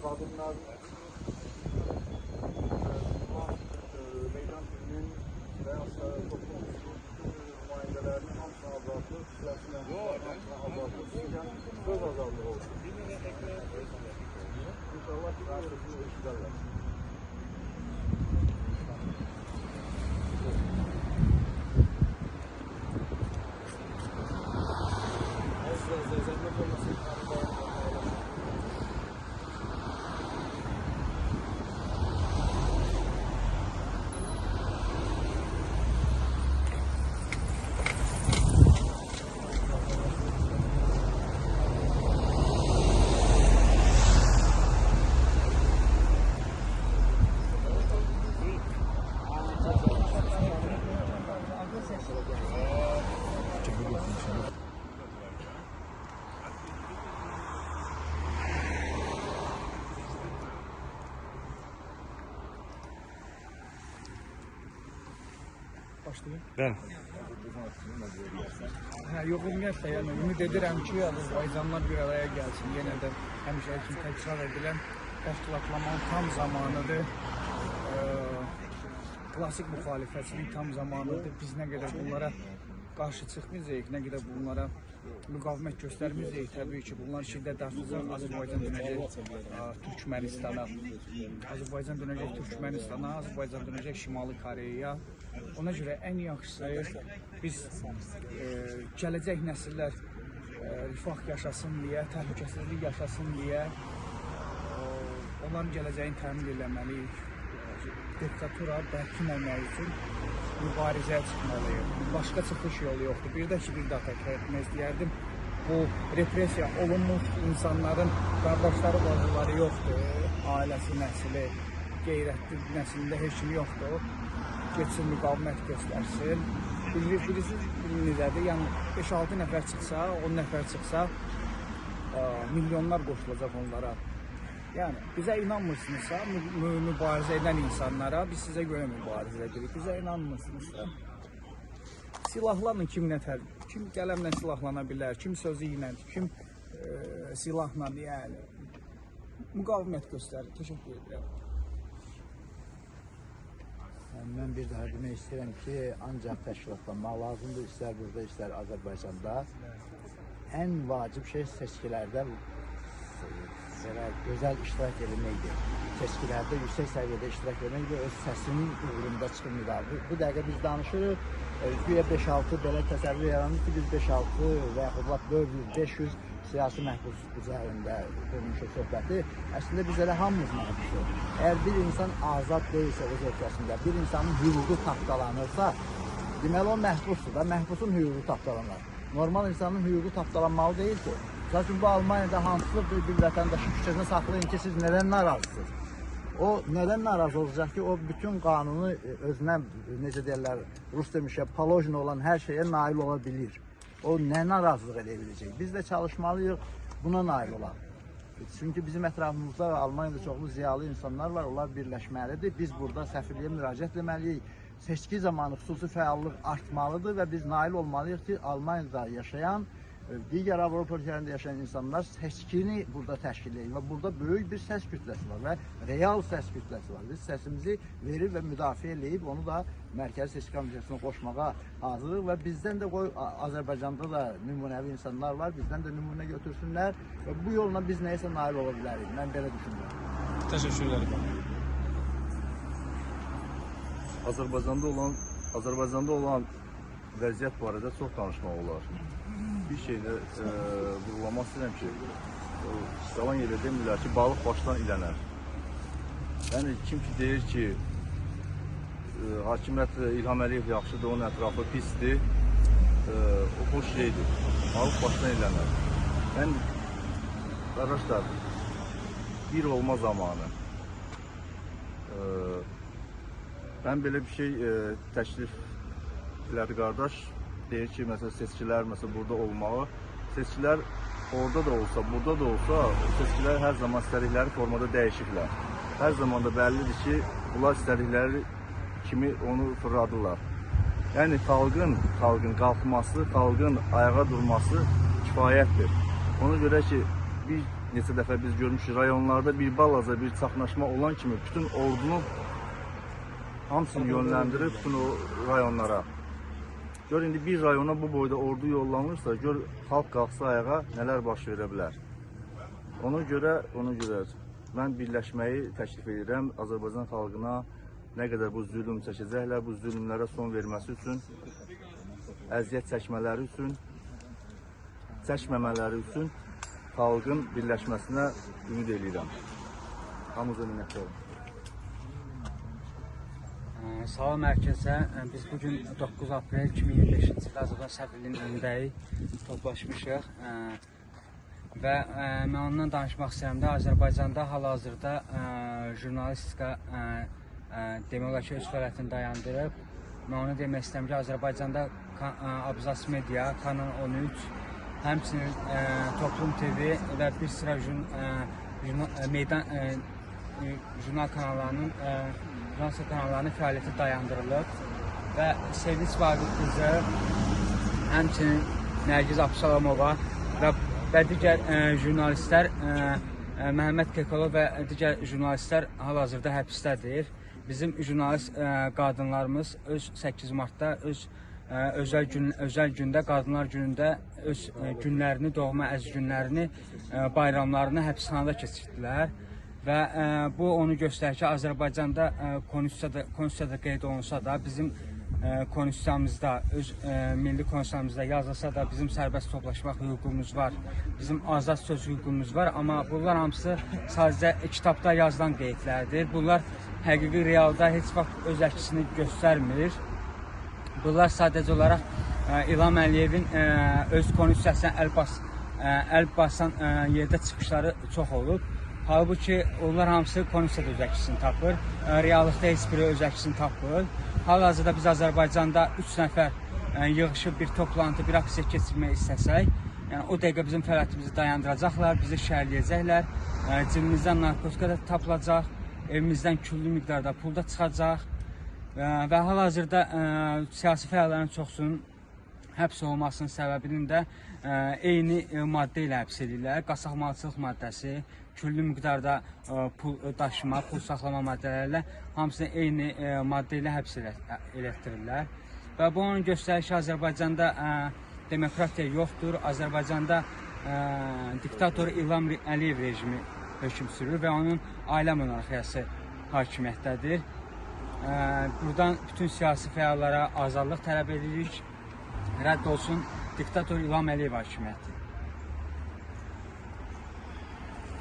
Kadınlar meydan gününün ve hasta toplum nümayendelerinin hamsına azaltı, siyasinden hamsına azaltı, söz azaltığı oldu. İnşallah ki, arasını eşitlerler. Yox, ümumiyyətlə, yəni ümid edirəm ki, Azərbaycanlar bir araya gəlsin. Yenə də həmişə üçün təkrar edilən təşkilatlamanın tam zamanıdır. Klasik müxalifətçilik tam zamanıdır. Biz nə qədər bunlara qarşı çıxmayacağıq, nə qədər bunlara müqavimət göstərməyəcəyik. Təbii ki, bunlar şiddət artıracaq. Azərbaycan dönəcək Türkmənistana, Azərbaycan dönəcək Türkmənistana, Azərbaycan dönəcək Şimali Koreyaya. Ona görə ən yaxşısı biz gələcək nəsillər rifah yaşasın deyə, təhlükəsizlik yaşasın deyə onların gələcəyini təmin eləməliyik. Diktatura bərkiməmək üçün mübarizəyə çıxmalıyıq. Başqa çıxış yolu yoxdur. Bir də ki, bir daha təkrar etmək istəyərdim. Bu repressiya olunmuş insanların qardaşları, bacıları yoxdur. Ailəsi, nəsli, qeyrətli nəslində heç kim yoxdur. Geçsin, müqavimət göstərsin. Bilirsiniz necədir? Yəni 5-6 nəfər çıxsa, 10 nəfər çıxsa, milyonlar qoşulacaq onlara. Yəni bizə inanmırsınızsa, mübarizə edən insanlara biz sizə görə mübarizə edirik. Bizə inanmırsınızsa, silahlanın kim nətər, kim qələmlə silahlana bilər, kim sözü ilə, kim silahla, yəni müqavimət göstərir. Təşəkkür edirəm. Mən bir daha demək istəyirəm ki, ancaq təşkilatlanmaq lazımdır, istər burada, istər Azərbaycanda. Ən vacib şey seçkilərdə gözəl iştirak edilməkdir. Seçkilərdə yüksək səviyyədə iştirak edilməkdir, öz səsinin uğrunda çıxılmır. Bu dəqiqə biz danışırıq, güya 5-6 belə təsəvvür yaranır ki, biz 5-6 və yaxud 400-500 siyasi məhbus üzərində qurmuşuq söhbəti. Əslində biz elə hamımız məhbusuq. Əgər bir insan azad deyilsə öz ölkəsində, bir insanın hüququ tapdalanırsa, deməli o məhbusdur da, məhbusun hüququ tapdalanır. Normal insanın hüququ tapdalanmalı deyil ki. Zaten bu Almanya'da hansısa bir vətəndaşı küçəsində saxlayın ki, siz nədən narazısınız? O nədən narazı olacaq ki, o bütün qanunu özünə, necə deyirlər, Rus demişə, palojna olan hər şeyə nail ola bilir. O nə narazılıq edə biləcək? Biz də çalışmalıyıq, buna nail olaq. Çünki bizim ətrafımızda Almanya'da çoxlu ziyalı insanlar var, onlar birləşməlidir. Biz burada səfirliyə müraciət etməliyik. Seçki zamanı xüsusi fəallıq artmalıdır və biz nail olmalıyıq ki, Almanya'da yaşayan, digər Avropa ölkələrində yaşayan insanlar seçkini burada təşkil edir və burada böyük bir səs kütləsi var və real səs kütləsi var. Biz səsimizi verib və müdafiə edib onu da Mərkəzi Seçki Komitəsinə qoşmağa hazırıq və bizdən də Azərbaycanda da nümunəvi insanlar var, bizdən də nümunə götürsünlər və bu yolla biz nəyəsə nail ola bilərik. Mən belə düşünürəm. Təşəkkürlər. Azərbaycanda olan vəziyyət barədə çox danışmaq olar. Bir şeydə vurulamaq istəyirəm ki, yalan yerə demirlər ki, balıq başdan ilənər. Yəni, kim ki deyir ki, hakimiyyət İlham Əliyev yaxşıdır, onun ətrafı pisdir, o xoş şeydir. Balıq başdan ilənər. Yəni, qardaşlar, bir olma zamanı mən belə bir şey təklif elədi qardaş. Deyir ki, məsələn, seçkilər burada olmağı, seçkilər orada da olsa, burada da olsa, seçkilər hər zaman istədikləri formada dəyişirlər. Hər zaman da bəllidir ki, bunlar istədikləri kimi onu fırladılar. Yəni, xalqın qalxması, xalqın ayağa durması kifayətdir. Ona görə ki, bir neçə dəfə biz görmüşük, rayonlarda bir balaca bir çaxnaşma olan kimi bütün ordunu hamısını yönləndirib bütün o rayonlara. Gör, indi bir rayona bu boyda ordu yollanırsa, gör, xalq qalxsa ayağa nələr baş verə bilər. Ona görə mən birləşməyi təklif edirəm Azərbaycan xalqına nə qədər bu zülüm çəkəcəklər, bu zülümlərə son verməsi üçün, əziyyət çəkmələri üçün, çəkməmələri üçün xalqın birləşməsinə ümid edirəm. Hamınıza minnətdarım. Salam mərkəzə. Biz bugün 9 aprel 2025-ci ildə Azərbaycan səfirliyinin önündəyik, toplaşmışıq və mən ondan danışmaq istəyirəm də Azərbaycanda hal-hazırda jurnalistika demək olar ki, öz fəaliyyətini dayandırıb. Mən onu demək istəyirəm ki, Azərbaycanda Abzas Media, Kanal 13, həmçinin Toplum TV və bir sıra jurnal kanallarının fəaliyyəti dayandırılıb və Sevinç Vaqif qızı, həmçinin Nərgiz Absalamova və digər jurnalistlər, Məhəmməd Kekalov və digər jurnalistlər hal-hazırda həbsdədir. Bizim jurnalist qadınlarımız öz 8 martda özəl gündə, Qadınlar günündə öz günlərini, doğma əziz günlərini, bayramlarını həbsxanada keçirdilər. Və bu onu göstərir ki, Azərbaycanda konstitusiyada qeyd olunsa da, bizim konstitusiyamızda, öz milli konstitusiyamızda yazılsa da bizim sərbəst toplaşmaq hüququmuz var, bizim azad söz hüququmuz var. Amma bunlar hamısı sadəcə kitabda yazılan qeydlərdir. Bunlar həqiqi realda heç vaxt öz əksini göstərmir. Bunlar sadəcə olaraq İlham Əliyevin öz konstitusiyasına əl basan yerdə çıxışları çox olub. Halbuki onlar hamısı konstitusiyada öz əksini tapır, reallıqda heç biri öz əksini tapır. Hal-hazırda biz Azərbaycanda 3 nəfər yığışıb bir toplantı, bir aksiya keçirmək istəsək, yəni o dəqiqə bizim fəaliyyətimizi dayandıracaqlar, bizi şəhərləyəcəklər, cibimizdən narkotika da tapılacaq, evimizdən küllü miqdarda pul da çıxacaq və hal-hazırda siyasi fəallərin çoxsunun həbs olmasının səbəbinin də eyni maddə ilə həbs edirlər. Qaçaqmalçılıq maddəsi, küllü miqdarda pul daşıma, pul saxlama maddələrlə hamısını eyni maddə ilə həbs elətdirirlər. Və bu onun göstərir ki, Azərbaycanda demokratiya yoxdur. Azərbaycanda diktator İlham Əliyev rejimi hökm sürür və onun ailə monarxiyası hakimiyyətdədir. Buradan bütün siyasi fəallara azadlıq tələb edirik. Rədd olsun diktator İlham Əliyev hakimiyyəti.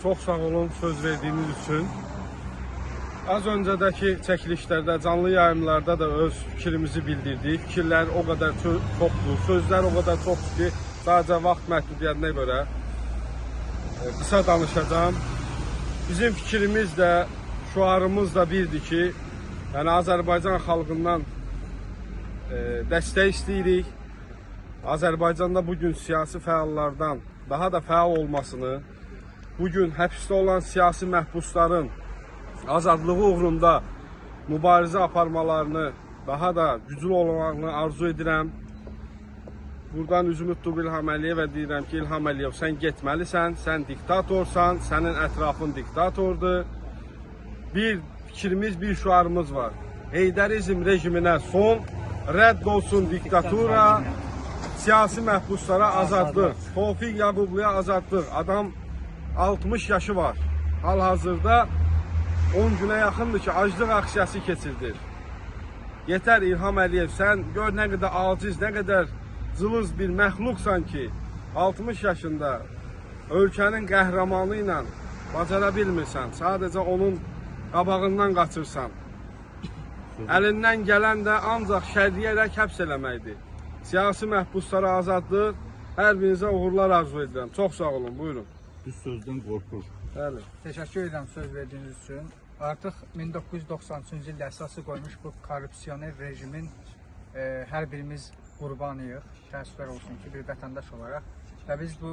Çox sağ olun söz verdiyiniz üçün. Az öncədəki çəkilişlərdə, canlı yayımlarda da öz fikrimizi bildirdik. Fikirlər o qədər çoxdur, sözlər o qədər çoxdur ki, sadəcə vaxt məhdudiyyətinə görə qısa danışacağım. Bizim fikrimiz də, şüarımız da birdir ki, yəni Azərbaycan xalqından dəstək istəyirik. Azərbaycanda bugün siyasi fəallardan daha da fəal olmasını, bugün həbsdə olan siyasi məhbusların azadlığı uğrunda mübarizə aparmalarını, daha da güclü olmalarını arzu edirəm. Buradan üzümü tutub İlham Əliyevə deyirəm ki, İlham Əliyev, sən getməlisən, sən diktatorsan, sənin ətrafın diktatordur. Bir fikrimiz, bir şüarımız var. Heydərizm rejiminə son, rədd olsun diktatura, siyasi məhbuslara azadlıq, Tofiq Yaqubluya azadlıq. Adam 60 yaşı var. Hal-hazırda 10 günə yaxındır ki, aclıq aksiyası keçirdir. Yetər İlham Əliyev, sən gör nə qədər aciz, nə qədər cılız bir məxluqsan ki, 60 yaşında ölkənin qəhrəmanı ilə bacara bilmirsən, sadəcə onun qabağından qaçırsan. Əlindən gələn də ancaq şərriyərək həbs eləməkdir. Siyasi məhbuslara azadlıq, hər birinizə uğurlar arzu edirəm. Çox sağ olun, buyurun. Biz sözdən qorxur. Bəli. Təşəkkür edirəm söz verdiyiniz üçün. Artıq 1993-cü ildə əsası qoymuş bu korrupsioner rejimin hər birimiz qurbanıyıq. Təəssüflər olsun ki, bir vətəndaş olaraq. Və biz bu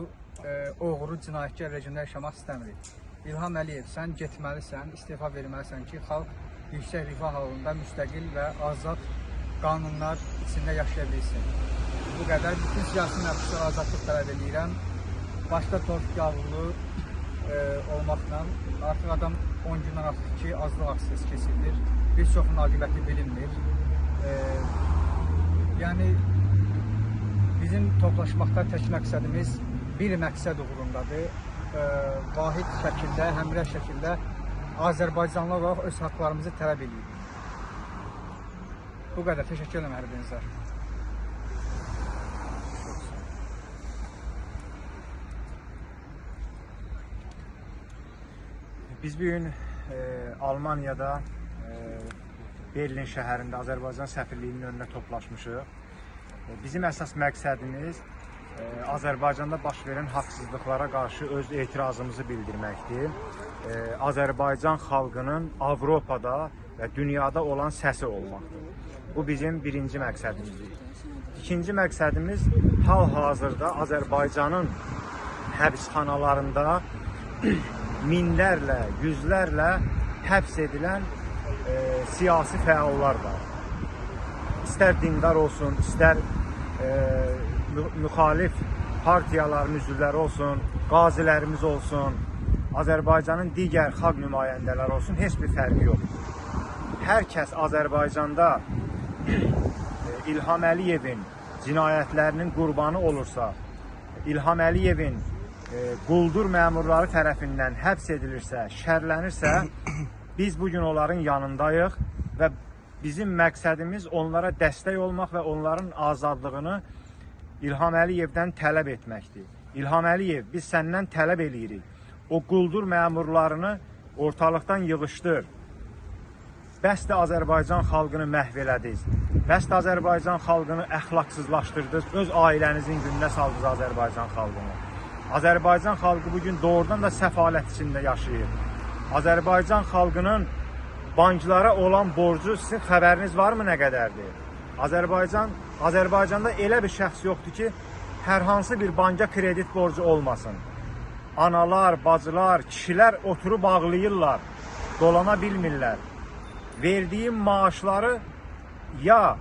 oğru cinayətkar rejimdə yaşamaq istəmirik. İlham Əliyev, sən getməlisən, istefa verməlisən ki, xalq yüksək rifah halında müstəqil və azad qanunlar içində yaşaya bilsin. Bu qədər bütün siyasi məhbuslara azadlıq tələb edirəm. Başda Tofiq Yaqublu olmaqla artıq adam 10 gündən artıq ki, azlıq aksiyası keçirilir. Bir çoxun aqibəti bilinmir. Yəni bizim toplaşmaqda tək məqsədimiz bir məqsəd uğrundadır. Vahid şəkildə, həmrəy şəkildə Azərbaycanlı olaraq öz haqlarımızı tələb edirik. Bu qədər. Təşəkkür edirəm hər birinizə. Biz bugün Almaniyada Berlin şəhərində Azərbaycan səfirliyinin önünə toplaşmışıq. Bizim əsas məqsədimiz Azərbaycanda baş verən haqsızlıqlara qarşı öz etirazımızı bildirməkdir. Azərbaycan xalqının Avropada və dünyada olan səsi olmaqdır. Bu bizim birinci məqsədimizdir. İkinci məqsədimiz hal-hazırda Azərbaycanın həbsxanalarında minlərlə, yüzlərlə həbs edilən siyasi fəallar var. İstər dindar olsun, istər müxalif partiyaların üzvləri olsun, qazilərimiz olsun, Azərbaycanın digər xalq nümayəndələri olsun, heç bir fərqi yoxdur. Hər kəs Azərbaycanda İlham Əliyevin cinayətlərinin qurbanı olursa, İlham Əliyevin quldur məmurları tərəfindən həbs edilirsə, şərlənirsə, biz bugün onların yanındayıq və bizim məqsədimiz onlara dəstək olmaq və onların azadlığını İlham Əliyevdən tələb etməkdir. İlham Əliyev, biz səndən tələb edirik. O quldur məmurlarını ortalıqdan yığışdır. Bəs də Azərbaycan xalqını məhv elədiniz. Bəs də Azərbaycan xalqını əxlaqsızlaşdırdınız. Öz ailənizin gününə saldınız Azərbaycan xalqını. Azərbaycan xalqı bugün doğrudan da səfalət içində yaşayır. Azərbaycan xalqının banklara olan borcu sizin xəbəriniz varmı nə qədərdir? Azərbaycanda elə bir şəxs yoxdur ki, hər hansı bir banka kredit borcu olmasın. Analar, bacılar, kişilər oturub ağlayırlar, dolana bilmirlər. Verdiyin maaşları ya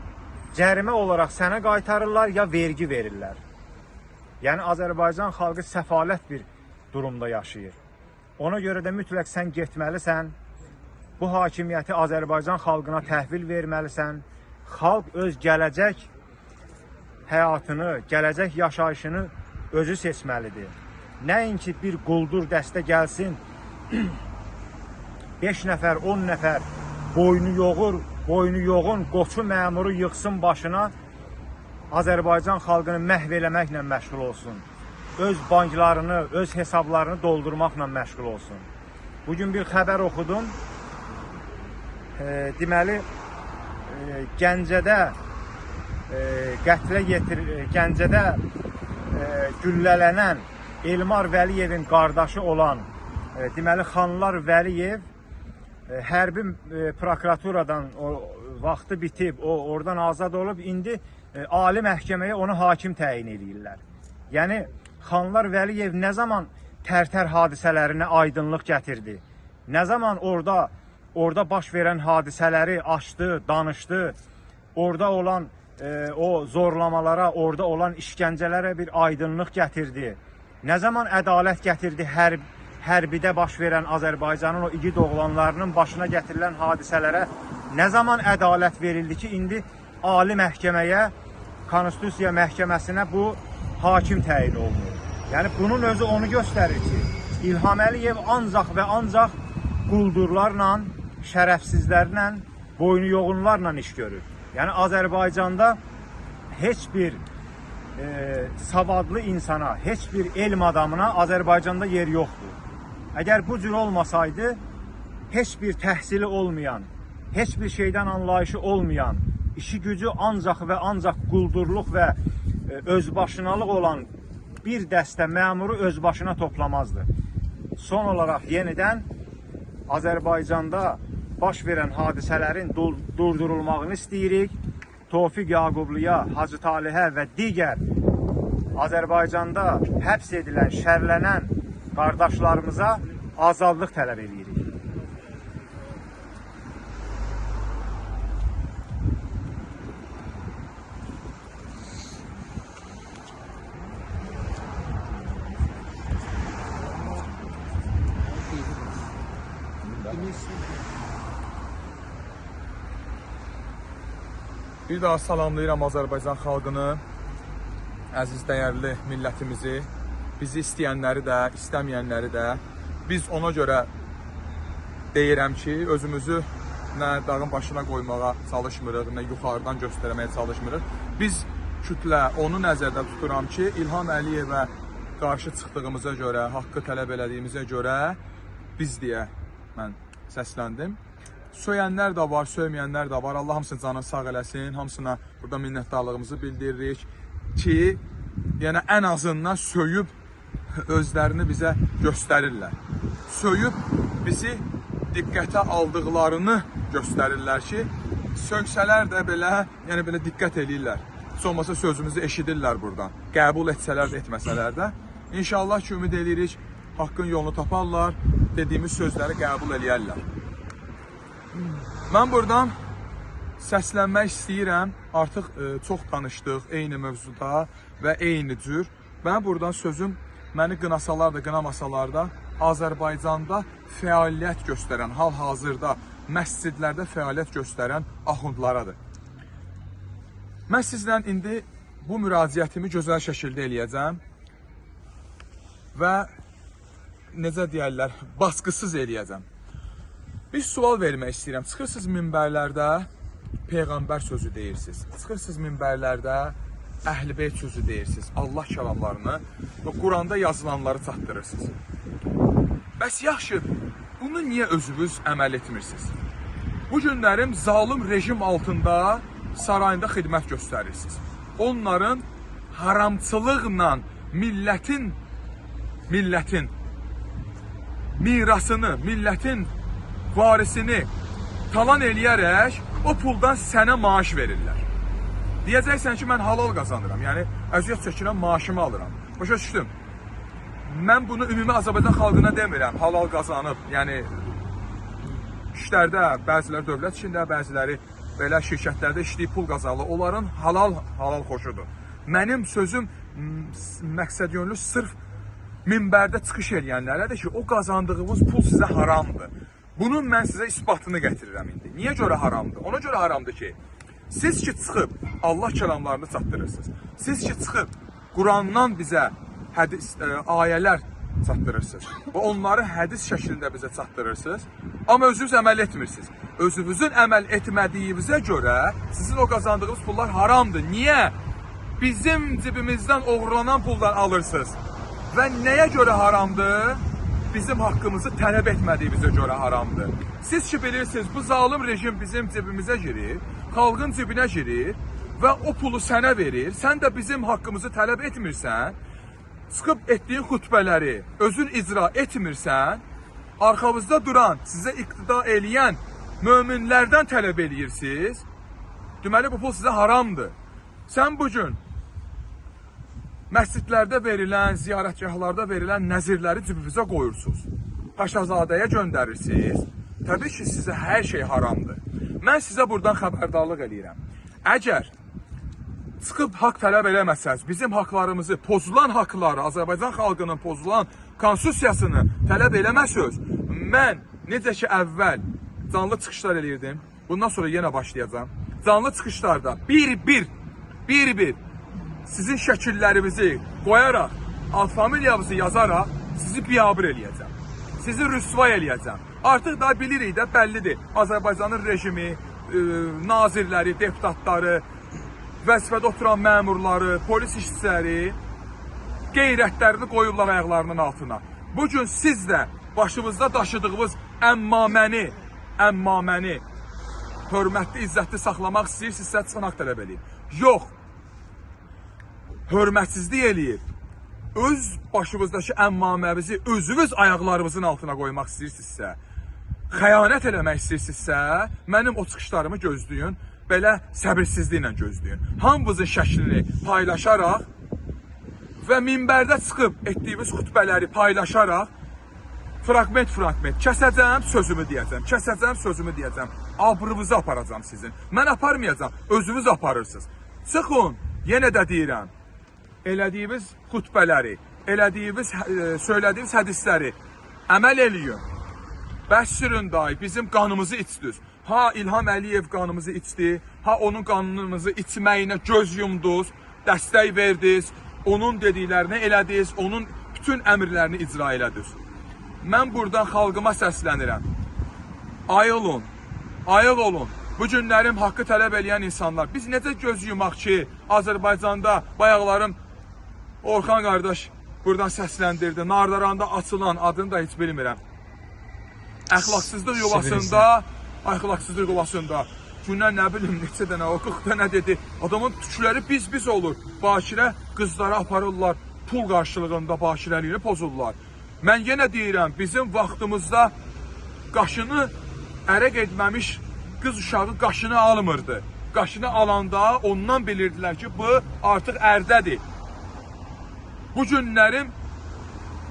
cərimə olaraq sənə qaytarırlar, ya vergi verirlər. Yəni Azərbaycan xalqı səfalət bir durumda yaşayır. Ona görə də mütləq sən getməlisən, bu hakimiyyəti Azərbaycan xalqına təhvil verməlisən. Xalq öz gələcək həyatını, gələcək yaşayışını özü seçməlidir. Nəinki bir quldur dəstə gəlsin, 5 nəfər, 10 nəfər boynu yoğun qoçu məmuru yıxsın başına, Azərbaycan xalqını məhv eləməklə məşğul olsun. Öz banklarını, öz hesablarını doldurmaqla məşğul olsun. Bugün bir xəbər oxudum. deməli Gəncədə Gəncədə güllələnən Elmar Vəliyevin qardaşı olan deməli Xanlar Vəliyev hərbi prokuraturadan vaxtı bitib, o oradan azad olub, indi ali məhkəməyə onu hakim təyin edirlər. Yəni Xanlar Vəliyev nə zaman Tərtər hadisələrinə aydınlıq gətirdi? Nə zaman orada baş verən hadisələri açdı, danışdı? Orada olan o zorlamalara, orada olan işgəncələrə bir aydınlıq gətirdi? Nə zaman ədalət gətirdi hərbidə baş verən Azərbaycanın o igid oğlanlarının başına gətirilən hadisələrə? Nə zaman ədalət verildi ki, indi ali məhkəməyə, Konstitusiya məhkəməsinə bu hakim təyin olunur? Yəni bunun özü onu göstərir ki, İlham Əliyev ancaq və ancaq quldurlarla, şərəfsizlərlə, boynu yoğunlarla iş görür. Yəni Azərbaycanda heç bir savadlı insana, heç bir elm adamına Azərbaycanda yer yoxdur. Əgər bu cür olmasaydı, heç bir təhsili olmayan, heç bir şeydən anlayışı olmayan, işi gücü ancaq və ancaq quldurluq və özbaşınalıq olan bir dəstə məmuru öz başına toplamazdı. Son olaraq yenidən Azərbaycanda baş verən hadisələrin durdurulmağını istəyirik. Tofiq Yaqubluya, Hacı Talihə və digər Azərbaycanda həbs edilən, şərlənən qardaşlarımıza azadlıq tələb edirik. Bir daha salamlayıram Azərbaycan xalqını, əziz dəyərli millətimizi, bizi istəyənləri də, istəməyənləri də. Biz ona görə deyirəm ki, özümüzü nə dağın başına qoymağa çalışmırıq, nə yuxarıdan göstərməyə çalışmırıq. Biz kütlə, onu nəzərdə tuturam ki, İlham Əliyevə qarşı çıxdığımıza görə, haqqı tələb elədiyimizə görə biz deyə mən səsləndim. Söyənlər də var, söyməyənlər də var. Allah hamısını canını sağ eləsin. Hamısına burada minnətdarlığımızı bildiririk ki, yəni ən azından söyüb özlərini bizə göstərirlər. Söyüb bizi diqqətə aldıqlarını göstərirlər ki, söksələr də belə, yəni belə diqqət eləyirlər. Heç olmasa sözümüzü eşidirlər buradan. Qəbul etsələr də, etməsələr də. İnşallah ki, ümid edirik, haqqın yolunu taparlar, dediyimiz sözləri qəbul eləyərlər. Mən buradan səslənmək istəyirəm. Artıq çox danışdıq eyni mövzuda və eyni cür. Mən buradan sözüm məni qınasalar da, qınamasalar da Azərbaycanda fəaliyyət göstərən, hal-hazırda məscidlərdə fəaliyyət göstərən axundlaradır. Mən sizlə indi bu müraciətimi gözəl şəkildə eləyəcəm və necə deyərlər, baskısız eləyəcəm. Bir sual vermək istəyirəm. Çıxırsınız minbərlərdə Peyğəmbər sözü deyirsiniz. Çıxırsınız minbərlərdə Əhl-i-Beyt sözü deyirsiniz. Allah kəlamlarını və Quranda yazılanları çatdırırsınız. Bəs yaxşı, bunu niyə özünüz əməl etmirsiniz? Bu günlərim zalim rejim altında sarayında xidmət göstərirsiniz. Onların haramçılıqla millətin mirasını, millətin varisini talan eləyərək o puldan sənə maaş verirlər. Deyəcəksən ki, mən halal qazanıram, yəni əziyyət çəkirəm, maaşımı alıram. Başa düşdüm. Mən bunu ümumi Azərbaycan xalqına demirəm, halal qazanıb, yəni işlərdə, bəziləri dövlət içində, bəziləri belə şirkətlərdə işləyib pul qazanırlar. Onların halal xoşudur. Mənim sözüm məqsədyönlü sırf minbərdə çıxış eləyənlərədir ki, o qazandığımız pul sizə haramdır. Bunun mən sizə isbatını gətirirəm indi. Niyə görə haramdır? Ona görə haramdır ki, siz ki çıxıb Allah kəlamlarını çatdırırsınız. Siz ki çıxıb Qurandan bizə ayələr çatdırırsınız və onları hədis şəklində bizə çatdırırsınız. Amma özünüz əməl etmirsiniz. Özünüzün əməl etmədiyinizə görə sizin o qazandığınız pullar haramdır. Niyə? Bizim cibimizdən oğurlanan puldan alırsınız. Və nəyə görə haramdır? bizim haqqımızı tələb etmədiyimizə görə haramdır. Siz ki bilirsiniz, bu zalim rejim bizim cibimizə girir, xalqın cibinə girir və o pulu sənə verir. Sən də bizim haqqımızı tələb etmirsən, çıxıb etdiyin xutbələri özün icra etmirsən, arxamızda duran, sizə iqtida eləyən möminlərdən tələb eləyirsiniz. Deməli, bu pul sizə haramdır. Sən bugün məscidlərdə verilən, ziyarətgahlarda verilən nəzirləri cibinizə qoyursunuz. Paşazadəyə göndərirsiniz. Təbii ki, sizə hər şey haramdır. Mən sizə buradan xəbərdarlıq eləyirəm. Əgər çıxıb haqq tələb eləməsəz, bizim haqlarımızı, pozulan haqları, Azərbaycan xalqının pozulan konstitusiyasını tələb eləməsəz, mən necə ki əvvəl canlı çıxışlar eləyirdim, bundan sonra yenə başlayacağım. Canlı çıxışlarda bir-bir sizin şəkillərimizi qoyaraq, alt familiyamızı yazaraq sizi biabır eləyəcəm. Sizi rüsvay eləyəcəm. Artıq da bilirik də, bəllidir. Azərbaycanın rejimi, nazirləri, deputatları, vəzifədə oturan məmurları, polis işçiləri qeyrətlərini qoyurlar ayaqlarının altına. Bugün siz də başımızda daşıdığımız əmmaməni hörmətli, izzətli saxlamaq istəyirsinizsə, çıxın haqq tələb edin. Yox, hörmətsizlik eləyir. Öz başımızdakı əmmaməmizi özünüz ayaqlarımızın altına qoymaq istəyirsinizsə, xəyanət eləmək istəyirsinizsə, mənim o çıxışlarımı gözləyin, belə səbirsizliklə gözləyin. Hamımızın şəklini paylaşaraq və minbərdə çıxıb etdiyimiz xutbələri paylaşaraq fragment kəsəcəm, sözümü deyəcəm. Abrınızı aparacam sizin. Mən aparmayacam, özünüz aparırsınız. Çıxın, yenə də deyirəm, elədiyimiz xutbələri, söylədiyimiz hədisləri əməl eləyin. Bəs sürün dayı, bizim qanımızı içdiniz. Ha İlham Əliyev qanımızı içdi, ha onun qanımızı içməyinə göz yumdunuz, dəstək verdiniz, onun dediklərini elədiniz, onun bütün əmrlərini icra elədiniz. Mən buradan xalqıma səslənirəm. Ayıq olun. Bu günlərim haqqı tələb eləyən insanlar. Biz necə göz yumaq ki, Azərbaycanda bayaqlarım Orxan qardaş buradan səsləndirdi. Nardaranda açılan, adını da heç bilmirəm. Əxlaqsızlıq yuvasında günə nə bilim neçə dənə, o 40 dənə dedi. Adamın tükləri biz olur. Bakirə qızları aparırlar, pul qarşılığında bakirəliyini pozurlar. Mən yenə deyirəm, bizim vaxtımızda qaşını ərə getməmiş qız uşağı qaşını almırdı. Qaşını alanda ondan bilirdilər ki, bu artıq ərdədir. Bu günlərim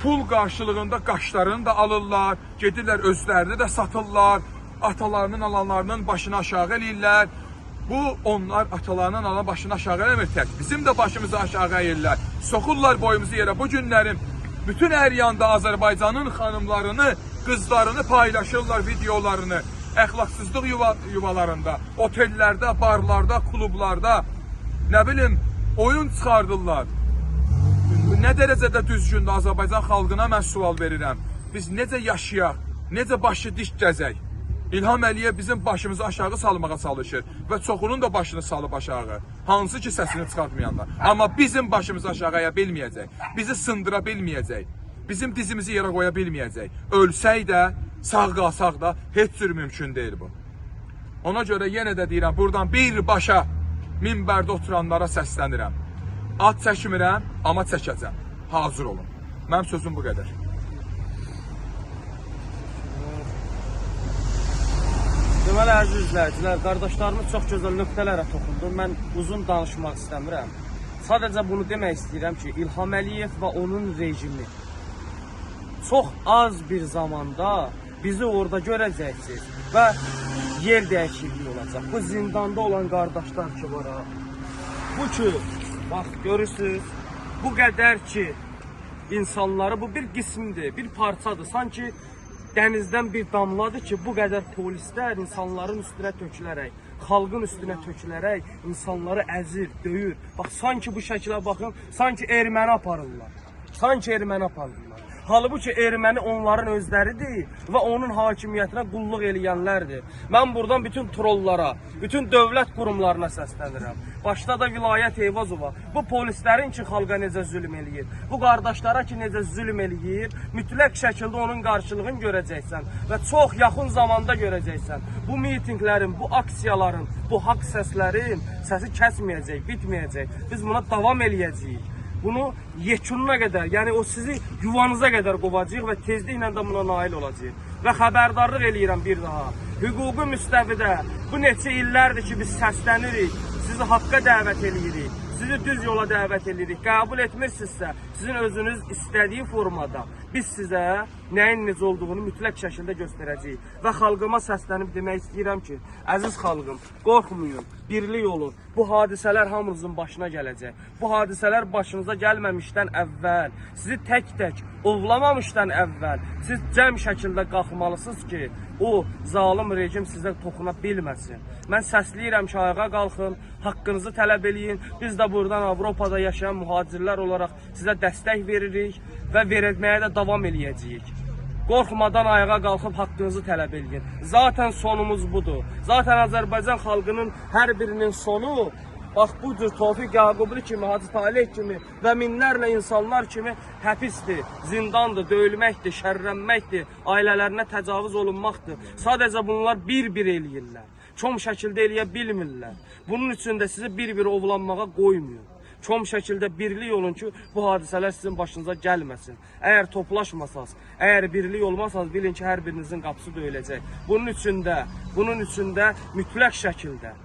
pul qarşılığında qaşlarını da alırlar, gedirlər özlərini də satırlar, atalarının alanlarının başını aşağı eləyirlər. Bu, onlar atalarının alan başını aşağı eləmir tək. Bizim də başımızı aşağı eləyirlər. Soxurlar boyumuzu yerə. Bu günlərim bütün hər yanda Azərbaycanın xanımlarını, qızlarını paylaşırlar, videolarını. Əxlaqsızlıq yuvalarında, otellərdə, barlarda, klublarda, nə bilim, oyun çıxardırlar. Nə dərəcədə düzgündür Azərbaycan xalqına mən sual verirəm. Biz necə yaşayaq, necə başı diş gəzək? İlham Əliyev bizim başımızı aşağı salmağa çalışır və çoxunun da başını salıb aşağı. Hansı ki səsini çıxartmayanlar. Amma bizim başımızı aşağıya bilməyəcək, bizi sındıra bilməyəcək, bizim dizimizi yerə qoya bilməyəcək. Ölsək də, sağ qalsaq da heç cür mümkün deyil bu. Ona görə yenə də deyirəm, buradan birbaşa minbərdə oturanlara səslənirəm. Ad çəkmirəm, amma çəkəcəm. Hazır olun. Mənim sözüm bu qədər. Deməli, əziz izləyicilər, qardaşlarımız çox gözəl nöqtələrə toxundu. Mən uzun danışmaq istəmirəm. Sadəcə bunu demək istəyirəm ki, İlham Əliyev və onun rejimi çox az bir zamanda bizi orada görəcəksiniz və yer dəyişikliyi olacaq. Bu zindanda olan qardaşlar ki var, bu ki, bax görürsünüz, bu qədər ki insanları, bu bir qismdir, bir parçadır. Sanki dənizdən bir damladır ki, bu qədər polislər insanların üstünə tökülərək, xalqın üstünə tökülərək insanları əzir, döyür. Bax, sanki bu şəkilə baxın, sanki erməni aparırlar. Halbuki erməni onların özləridir və onun hakimiyyətinə qulluq eləyənlərdir. Mən buradan bütün trollara, bütün dövlət qurumlarına səslənirəm. Başda da Vilayət Eyvazova, bu polislərin ki, xalqa necə zülm eləyir, bu qardaşlara ki, necə zülm eləyir, mütləq şəkildə onun qarşılığını görəcəksən və çox yaxın zamanda görəcəksən. Bu mitinglərin, bu aksiyaların, bu haqq səslərin səsi kəsməyəcək, bitməyəcək. Biz buna davam eləyəcəyik. Bunu yekununa qədər, yəni o sizi yuvanıza qədər qovacaq və tezliklə də buna nail olacaq. Və xəbərdarlıq eləyirəm bir daha. Hüquqi müstəvidə bu neçə illərdir ki, biz səslənirik, sizi haqqa dəvət eləyirik, sizi düz yola dəvət eləyirik. Qəbul etmirsinizsə, sizin özünüz istədiyi formada biz sizə nəyin necə olduğunu mütləq şəkildə göstərəcəyik. Və xalqıma səslənib demək istəyirəm ki, əziz xalqım, qorxmayın, birlik olun. Bu hadisələr hamınızın başına gələcək. Bu hadisələr başınıza gəlməmişdən əvvəl, sizi tək-tək ovlamamışdan əvvəl, siz cəm şəkildə qalxmalısınız ki, o zalim rejim sizə toxuna bilməsin. Mən səsləyirəm ki, ayağa qalxın, haqqınızı tələb eləyin. Biz də buradan Avropada yaşayan mühacirlər olaraq sizə dəstək veririk və verilməyə də davam eləyəcəyik. Qorxmadan ayağa qalxıb haqqınızı tələb eləyin. Zaten sonumuz budur. Zaten Azərbaycan xalqının hər birinin sonu bax budur. Tofiq Yaqublu kimi, Hacı Talih kimi və minlərlə insanlar kimi həpisdir, zindandır, döyülməkdir, şərrənməkdir, ailələrinə təcavüz olunmaqdır. Sadəcə bunlar bir-bir eləyirlər. Çom şəkildə eləyə bilmirlər. Bunun üçün də sizi bir-bir ovlanmağa qoymuyor. Çom şəkildə birlik olun ki, bu hadisələr sizin başınıza gəlməsin. Əgər toplaşmasanız, əgər birlik olmasanız, bilin ki, hər birinizin qapısı döyüləcək. Bunun üçün də mütləq şəkildə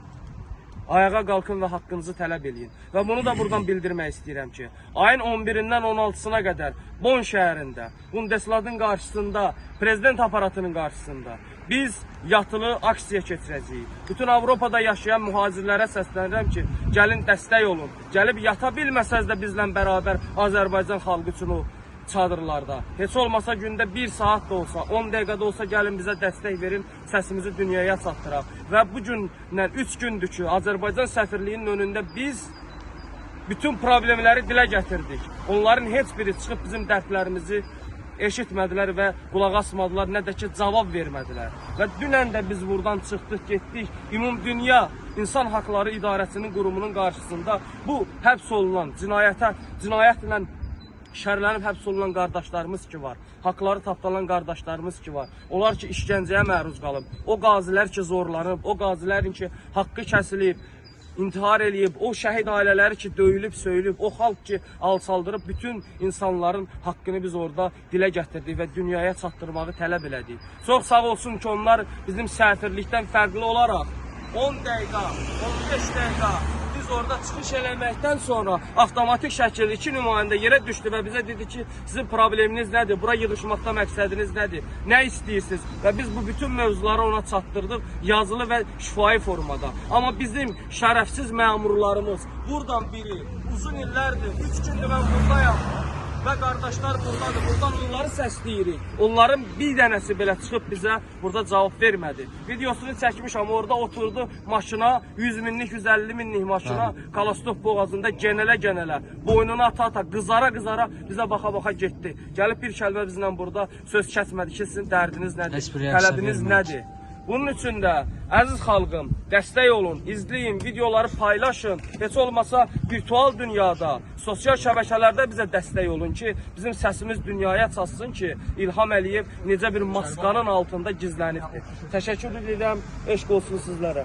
ayağa qalxın və haqqınızı tələb eləyin. Və bunu da buradan bildirmək istəyirəm ki, ayın 11-dən 16-sına qədər Bon şəhərində, Bundesladın qarşısında, prezident aparatının qarşısında biz yatılı aksiya keçirəcəyik. Bütün Avropada yaşayan mühacirlərə səslənirəm ki, gəlin dəstək olun. Gəlib yata bilməsəz də bizlə bərabər Azərbaycan xalqı üçün o çadırlarda. Heç olmasa gündə 1 saat da olsa, 10 dəqiqədə olsa gəlin bizə dəstək verin, səsimizi dünyaya çatdıraq. Və bu gündən 3 gündür ki, Azərbaycan səfirliyinin önündə biz bütün problemləri dilə gətirdik. Onların heç biri çıxıb bizim dərdlərimizi eşitmədilər və qulaq asmadılar, nə də ki cavab vermədilər. Və dünən də biz buradan çıxdıq, getdik. Ümumdünya İnsan Haqları İdarəsinin qurumunun qarşısında bu həbs olunan, cinayətlə şərlənib həbs olunan qardaşlarımız ki var, haqları tapdalan qardaşlarımız ki var, onlar ki işgəncəyə məruz qalıb, o qazilər ki zorlanıb, o qazilərin ki haqqı kəsilib, intihar eləyib, o şəhid ailələri ki döyülüb, söyülüb, o xalq ki alçaldırıb, bütün insanların haqqını biz orada dilə gətirdik və dünyaya çatdırmağı tələb elədik. Çox sağ olsun ki, onlar bizim səfirlikdən fərqli olaraq 10 dəqiqə, 15 dəqiqə biz orada çıxış eləməkdən sonra avtomatik şəkildə 2 nümayəndə yerə düşdü və bizə dedi ki, sizin probleminiz nədir, bura yığışmaqda məqsədiniz nədir, nə istəyirsiniz və biz bu bütün mövzuları ona çatdırdıq yazılı və şifahi formada. Amma bizim şərəfsiz məmurlarımız buradan biri uzun illərdir, 3 gündür mən buradayam və qardaşlar buradadır, buradan onları səsləyirik. Onların bir dənəsi belə çıxıb bizə burada cavab vermədi. Videosunu çəkmişəm, orada oturdu maşına, 100 minlik, 150 minlik maşına, Kalastov boğazında genələ, boynuna ata, qızara bizə baxa getdi. Gəlib bir kəlmə bizlə burada söz kəsmədi ki, sizin dərdiniz nədir, tələbiniz nədir? Bunun üçün də əziz xalqım, dəstək olun, izləyin, videoları paylaşın. Heç olmasa virtual dünyada, sosial şəbəkələrdə bizə dəstək olun ki, bizim səsimiz dünyaya çatsın ki, İlham Əliyev necə bir maskanın altında gizlənibdir. Təşəkkür edirəm, eşq olsun sizlərə.